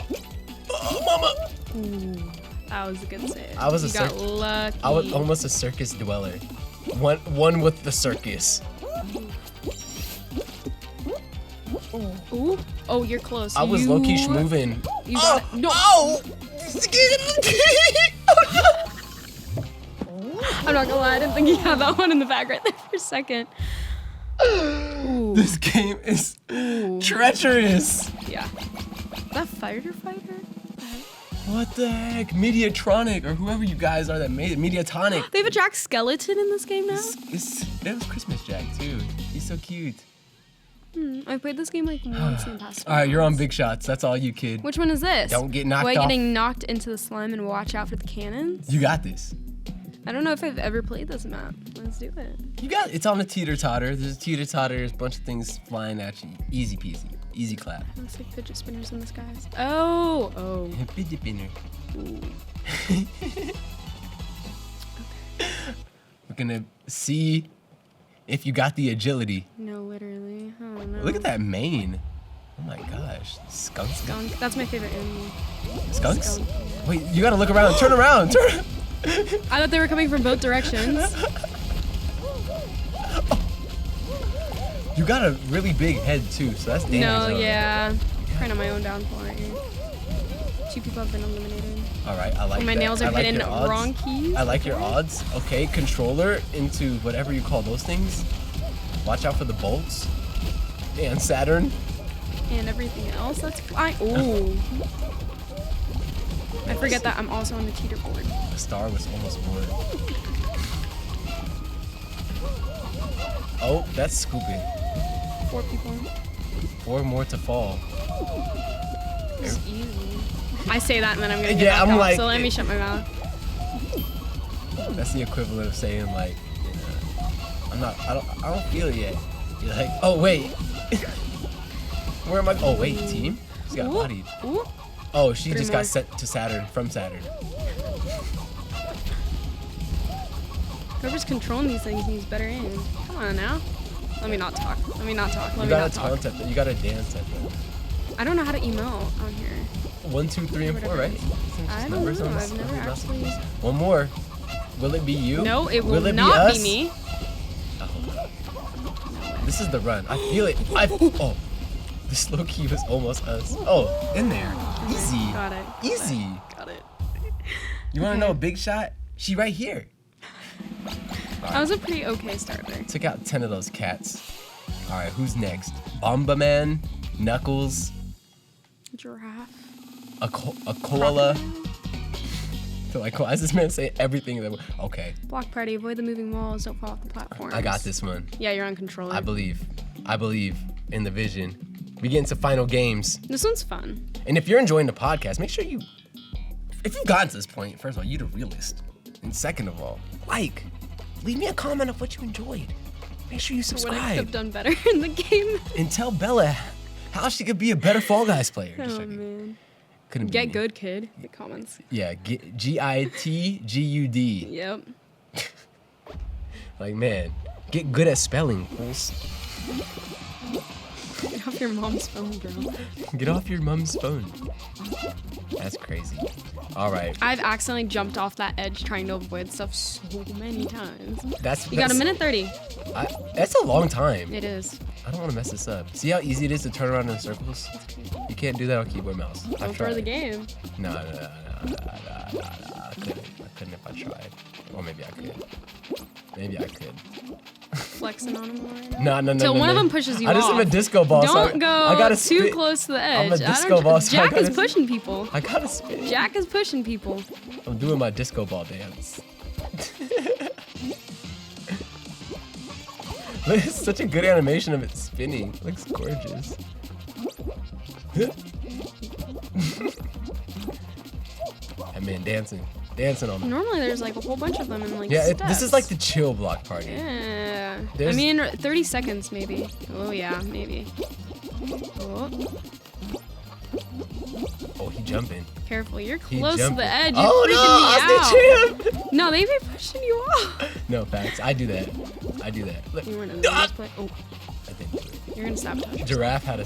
Speaker 3: Oh, mama.
Speaker 2: Ooh, that was a good save.
Speaker 3: I was
Speaker 2: you got lucky.
Speaker 3: I was almost a circus dweller. One with the circus.
Speaker 2: Ooh. Oh, you're close.
Speaker 3: I was low-key moving.
Speaker 2: You got it. No.
Speaker 3: Oh!
Speaker 2: I'm not gonna lie, I didn't think you had that one in the bag right there for a second. Ooh.
Speaker 3: This game is treacherous.
Speaker 2: Yeah. That fighter?
Speaker 3: What the heck? Mediatronic, or whoever you guys are that made it. Mediatonic.
Speaker 2: They have a Jack skeleton in this game now?
Speaker 3: That was Christmas Jack, too. He's so cute.
Speaker 2: I played this game like once in the past.
Speaker 3: All right, you're on big shots. That's all you, kid.
Speaker 2: Which one is this?
Speaker 3: Don't get knocked
Speaker 2: Wait,
Speaker 3: off.
Speaker 2: getting knocked into the slime and watch out for the cannons?
Speaker 3: You got this.
Speaker 2: I don't know if I've ever played this map. Let's do it.
Speaker 3: You got it's on a teeter-totter. There's a teeter-totter. There's a bunch of things flying at you. Easy peasy. Easy clap.
Speaker 2: Looks like fidget spinners in the skies. Oh.
Speaker 3: Fidget spinner.
Speaker 2: Ooh.
Speaker 3: We're gonna see if you got the agility.
Speaker 2: No, literally. I don't know.
Speaker 3: Look at that mane. Oh my gosh. Skunks.
Speaker 2: Skunk. That's my favorite animal.
Speaker 3: Skunks?
Speaker 2: Skunk.
Speaker 3: Wait, you gotta look around. Turn around. Turn.
Speaker 2: I thought they were coming from both directions.
Speaker 3: Oh. You got a really big head too, so that's dangerous.
Speaker 2: No, yeah. Kind of my own downfall right here. 2 people have been eliminated.
Speaker 3: All right, I like
Speaker 2: And my
Speaker 3: that.
Speaker 2: nails are
Speaker 3: I like
Speaker 2: hidden
Speaker 3: your odds.
Speaker 2: wrong keys.
Speaker 3: I like your odds. Okay, controller into whatever you call those things. Watch out for the bolts. And Saturn.
Speaker 2: And everything else, that's fine. Ooh. I forget that I'm also on the teeter board.
Speaker 3: The star was almost bored. Oh, that's scooping.
Speaker 2: 4 people.
Speaker 3: 4 more to fall.
Speaker 2: It's easy. I say that and then I'm gonna get
Speaker 3: Yeah,
Speaker 2: knocked
Speaker 3: I'm
Speaker 2: off,
Speaker 3: like-
Speaker 2: so let me shut my mouth.
Speaker 3: That's the equivalent of saying like, I don't feel it yet. You're like, oh wait. Where am I? Oh wait, team? She got
Speaker 2: Ooh.
Speaker 3: bodied.
Speaker 2: Ooh.
Speaker 3: Oh, she
Speaker 2: 3
Speaker 3: just
Speaker 2: more.
Speaker 3: got sent to Saturn from Saturn.
Speaker 2: Whoever's controlling these things needs better aim. Come on now. Let me not talk. Let me not talk. Let
Speaker 3: You
Speaker 2: me
Speaker 3: gotta
Speaker 2: not talk.
Speaker 3: taunt at them. You gotta dance at them.
Speaker 2: I don't know how to emote on here.
Speaker 3: 1, 2, 3, and 4, right?
Speaker 2: I don't
Speaker 3: Numbers
Speaker 2: know.
Speaker 3: on this-
Speaker 2: I've never
Speaker 3: numbers.
Speaker 2: actually.
Speaker 3: One more. Will it be you?
Speaker 2: No, it will
Speaker 3: it
Speaker 2: not
Speaker 3: be
Speaker 2: be
Speaker 3: us?
Speaker 2: me.
Speaker 3: Oh. This is the run. I feel it. Oh. This low key was almost us. Oh, in there. Easy.
Speaker 2: Got it.
Speaker 3: Easy.
Speaker 2: Got it.
Speaker 3: You wanna know a big shot? She right here.
Speaker 2: That was a pretty okay start there.
Speaker 3: Took out 10 of those cats. All right, who's next? Bomberman, Knuckles,
Speaker 2: Giraffe.
Speaker 3: a koala. So like, why does this man say everything that? Okay,
Speaker 2: Block party. Avoid the moving walls. Don't fall off the platform.
Speaker 3: I got this one.
Speaker 2: Yeah, you're on controller.
Speaker 3: I believe in the vision. We get into final games.
Speaker 2: This one's fun.
Speaker 3: And if you're enjoying the podcast, make sure if you've gotten to this point, first of all, you're the realist. And second of all, leave me a comment of what you enjoyed. Make sure you
Speaker 2: What I could
Speaker 3: subscribe.
Speaker 2: have done better in the game.
Speaker 3: And tell Bella how she could be a better Fall Guys player. Just
Speaker 2: Oh
Speaker 3: joking.
Speaker 2: man.
Speaker 3: Couldn't be
Speaker 2: Get
Speaker 3: me.
Speaker 2: good, kid. The comments.
Speaker 3: Yeah, GITGUD.
Speaker 2: Yep.
Speaker 3: Like, man, get good at spelling, fools.
Speaker 2: Get off your mom's phone, bro.
Speaker 3: Get off your mom's phone. That's crazy. All right.
Speaker 2: I've accidentally jumped off that edge trying to avoid stuff so many times.
Speaker 3: That's
Speaker 2: You got a minute 30.
Speaker 3: That's a long time.
Speaker 2: It is.
Speaker 3: I don't want to mess this up. See how easy it is to turn around in circles? You can't do that on keyboard mouse.
Speaker 2: Don't throw the game.
Speaker 3: No. I couldn't if I tried. Or maybe I could. Maybe I could.
Speaker 2: Flexing on them already.
Speaker 3: No.
Speaker 2: Till one of them pushes you
Speaker 3: I just
Speaker 2: off.
Speaker 3: am a disco ball.
Speaker 2: Don't
Speaker 3: so
Speaker 2: go
Speaker 3: I gotta
Speaker 2: too
Speaker 3: spit.
Speaker 2: close to the
Speaker 3: I'm
Speaker 2: edge.
Speaker 3: a disco ball, so I
Speaker 2: Jack is
Speaker 3: gotta-
Speaker 2: pushing people.
Speaker 3: I gotta spit.
Speaker 2: Jack is pushing people.
Speaker 3: I'm doing my disco ball dance. Look, it's such a good animation of it spinning. It looks gorgeous. That man dancing on them.
Speaker 2: Normally there's like a whole bunch of them in like
Speaker 3: Yeah,
Speaker 2: steps.
Speaker 3: this is like the chill block party.
Speaker 2: Yeah.
Speaker 3: There's-
Speaker 2: I mean, 30 seconds maybe. Oh yeah, maybe. Oh,
Speaker 3: Oh, he jumping.
Speaker 2: careful, you're
Speaker 3: He
Speaker 2: close to
Speaker 3: jumping.
Speaker 2: the edge. You're
Speaker 3: Oh
Speaker 2: freaking me
Speaker 3: no,
Speaker 2: out. No, they be pushing you off.
Speaker 3: No, facts. I do that. Look.
Speaker 2: You weren't in
Speaker 3: Ah!
Speaker 2: this play. Oh,
Speaker 3: I think
Speaker 2: you're gonna sabotage yourself.
Speaker 3: Giraffe had a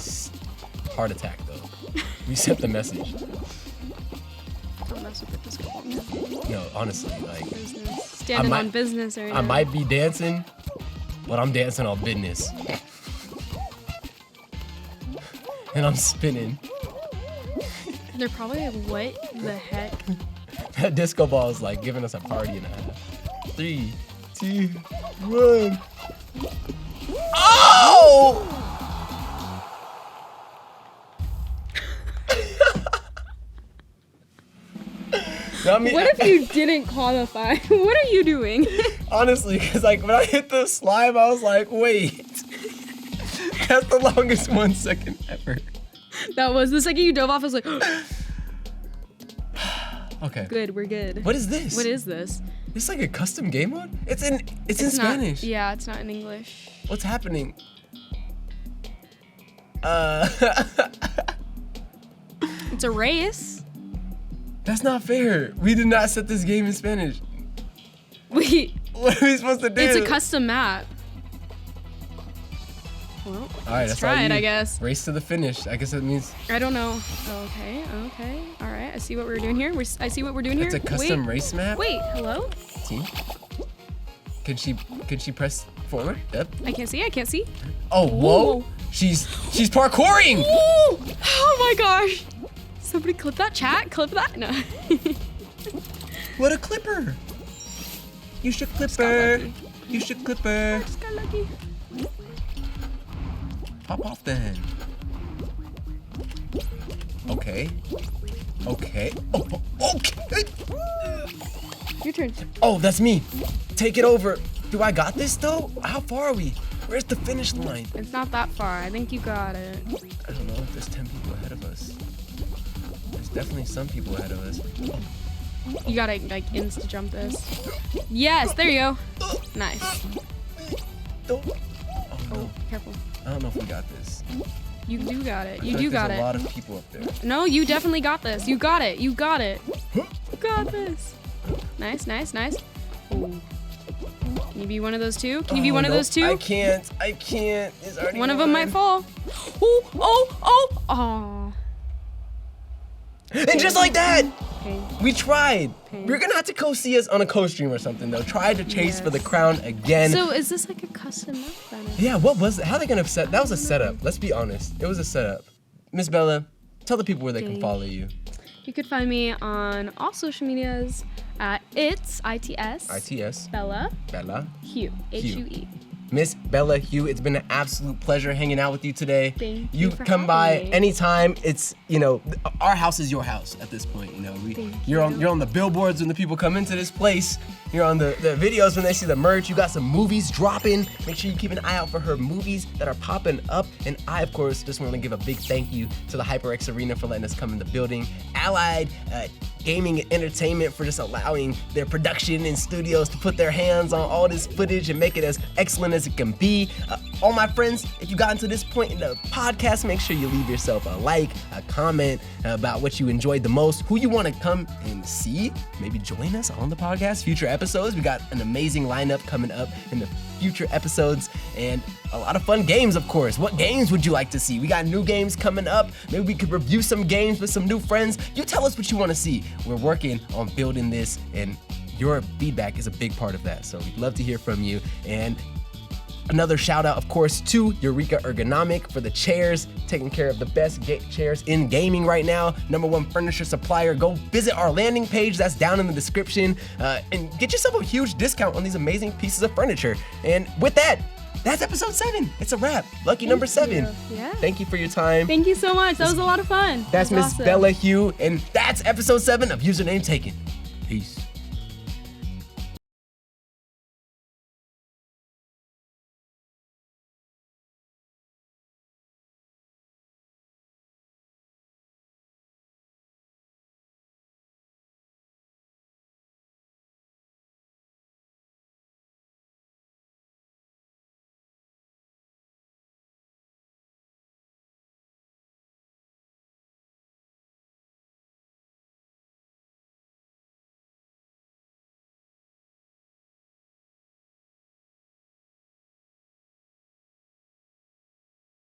Speaker 3: heart attack though. We sent the message.
Speaker 2: Don't mess with the disco ball.
Speaker 3: No, honestly, like
Speaker 2: Business. Standing
Speaker 3: might-
Speaker 2: on business right
Speaker 3: I
Speaker 2: now.
Speaker 3: might be dancing, but I'm dancing on business. And I'm spinning.
Speaker 2: They're probably like, what the heck?
Speaker 3: That disco ball is like giving us a party and a half. 3, 2, 1. Oh! No, I mean,
Speaker 2: What if you didn't qualify? What are you doing?
Speaker 3: honestly, because like when I hit the slime, I was like, wait. That's the longest 1 second ever.
Speaker 2: That was the second you dove off. I was like,
Speaker 3: Okay.
Speaker 2: good, we're good.
Speaker 3: What is this?
Speaker 2: What is this?
Speaker 3: It's like a custom game mode? It's in
Speaker 2: Not-
Speaker 3: Spanish.
Speaker 2: Yeah, it's not in English.
Speaker 3: What's happening?
Speaker 2: It's a race.
Speaker 3: That's not fair. We did not set this game in Spanish.
Speaker 2: Wait,
Speaker 3: What are we supposed to do?
Speaker 2: it's a custom map. Well,
Speaker 3: All right,
Speaker 2: let's
Speaker 3: that's
Speaker 2: try
Speaker 3: all
Speaker 2: it,
Speaker 3: you-
Speaker 2: I guess.
Speaker 3: Race to the finish. I guess that means
Speaker 2: I don't know. Okay. All right. I see what we're doing here. I see what we're doing here.
Speaker 3: it's a custom race map.
Speaker 2: Wait, hello?
Speaker 3: Team. Could she press forward? Yep.
Speaker 2: I can't see.
Speaker 3: Oh, whoa.
Speaker 2: Ooh.
Speaker 3: She's parkouring.
Speaker 2: Ooh! Oh my gosh. Somebody clip that, chat. Clip that. No.
Speaker 3: What a clipper. You should clip
Speaker 2: got
Speaker 3: her.
Speaker 2: lucky.
Speaker 3: You should clip her.
Speaker 2: Just got lucky.
Speaker 3: Pop off then. Okay. Okay. Oh, okay.
Speaker 2: Your turn.
Speaker 3: Oh, that's me. Take it over. Do I got this though? How far are we? Where's the finish line?
Speaker 2: It's not that far. I think you got it.
Speaker 3: I don't know if there's 10 people ahead of us. There's definitely some people ahead of us.
Speaker 2: You gotta like insta jump this. Yes, there you go. Nice.
Speaker 3: Don't. Oh no.
Speaker 2: Oh, careful.
Speaker 3: I don't know if we got this.
Speaker 2: You do got it.
Speaker 3: I
Speaker 2: You
Speaker 3: feel
Speaker 2: do
Speaker 3: like
Speaker 2: got
Speaker 3: there's
Speaker 2: it.
Speaker 3: a lot of people up there.
Speaker 2: No, you definitely got this. You got it. You got it. You got this. Nice. Ooh. Can you be one of those two? Can you be one of
Speaker 3: no,
Speaker 2: those two?
Speaker 3: I can't. It's already
Speaker 2: One of them might fall. Oh.
Speaker 3: And just like that,
Speaker 2: Okay.
Speaker 3: we tried.
Speaker 2: Pain.
Speaker 3: You're gonna have to go see us on a co-stream or something though. Try to chase for the
Speaker 2: Yes.
Speaker 3: crown again.
Speaker 2: So is this like a custom map then?
Speaker 3: Yeah, what was it? How are they gonna set? That was a setup. Let's be honest. It was a setup. Miss Bella, tell the people where they can
Speaker 2: Dang.
Speaker 3: follow you.
Speaker 2: You could find me on all social medias at ITS Bella
Speaker 3: Bella
Speaker 2: Hue HUE.
Speaker 3: Miss Bella Hue, it's been an absolute pleasure hanging out with you today.
Speaker 2: Thank
Speaker 3: you
Speaker 2: you for
Speaker 3: come by
Speaker 2: having me.
Speaker 3: anytime. It's, you know, our house is your house at this point. You know,
Speaker 2: Thank
Speaker 3: you're
Speaker 2: you.
Speaker 3: on the billboards when the people come into this place. You're on the videos when they see the merch. You got some movies dropping. Make sure you keep an eye out for her movies that are popping up. And I, of course, just want to give a big thank you to the HyperX Arena for letting us come in the building. Allied Gaming and Entertainment for just allowing their production and studios to put their hands on all this footage and make it as excellent as it can be. All my friends, if you got into this point in the podcast, make sure you leave yourself a like, a comment about what you enjoyed the most, who you want to come and see, maybe join us on the podcast, future episodes. We got an amazing lineup coming up in the future episodes and a lot of fun games, of course. What games would you like to see? We got new games coming up. Maybe we could review some games with some new friends. You tell us what you want to see. We're working on building this and your feedback is a big part of that. So we'd love to hear from you. And another shout out, of course, to Eureka Ergonomic for the chairs, taking care of the best chairs in gaming right now. #1 furniture supplier. Go visit our landing page that's down in the description and get yourself a huge discount on these amazing pieces of furniture. And with that, that's episode 7. It's a wrap. Lucky number 7.
Speaker 2: Yeah.
Speaker 3: Thank you for your time.
Speaker 2: Thank you so much. That was a lot of fun.
Speaker 3: That's
Speaker 2: That was
Speaker 3: Miss
Speaker 2: awesome.
Speaker 3: Bella Hue, and that's episode 7 of UsernameTaken. Peace.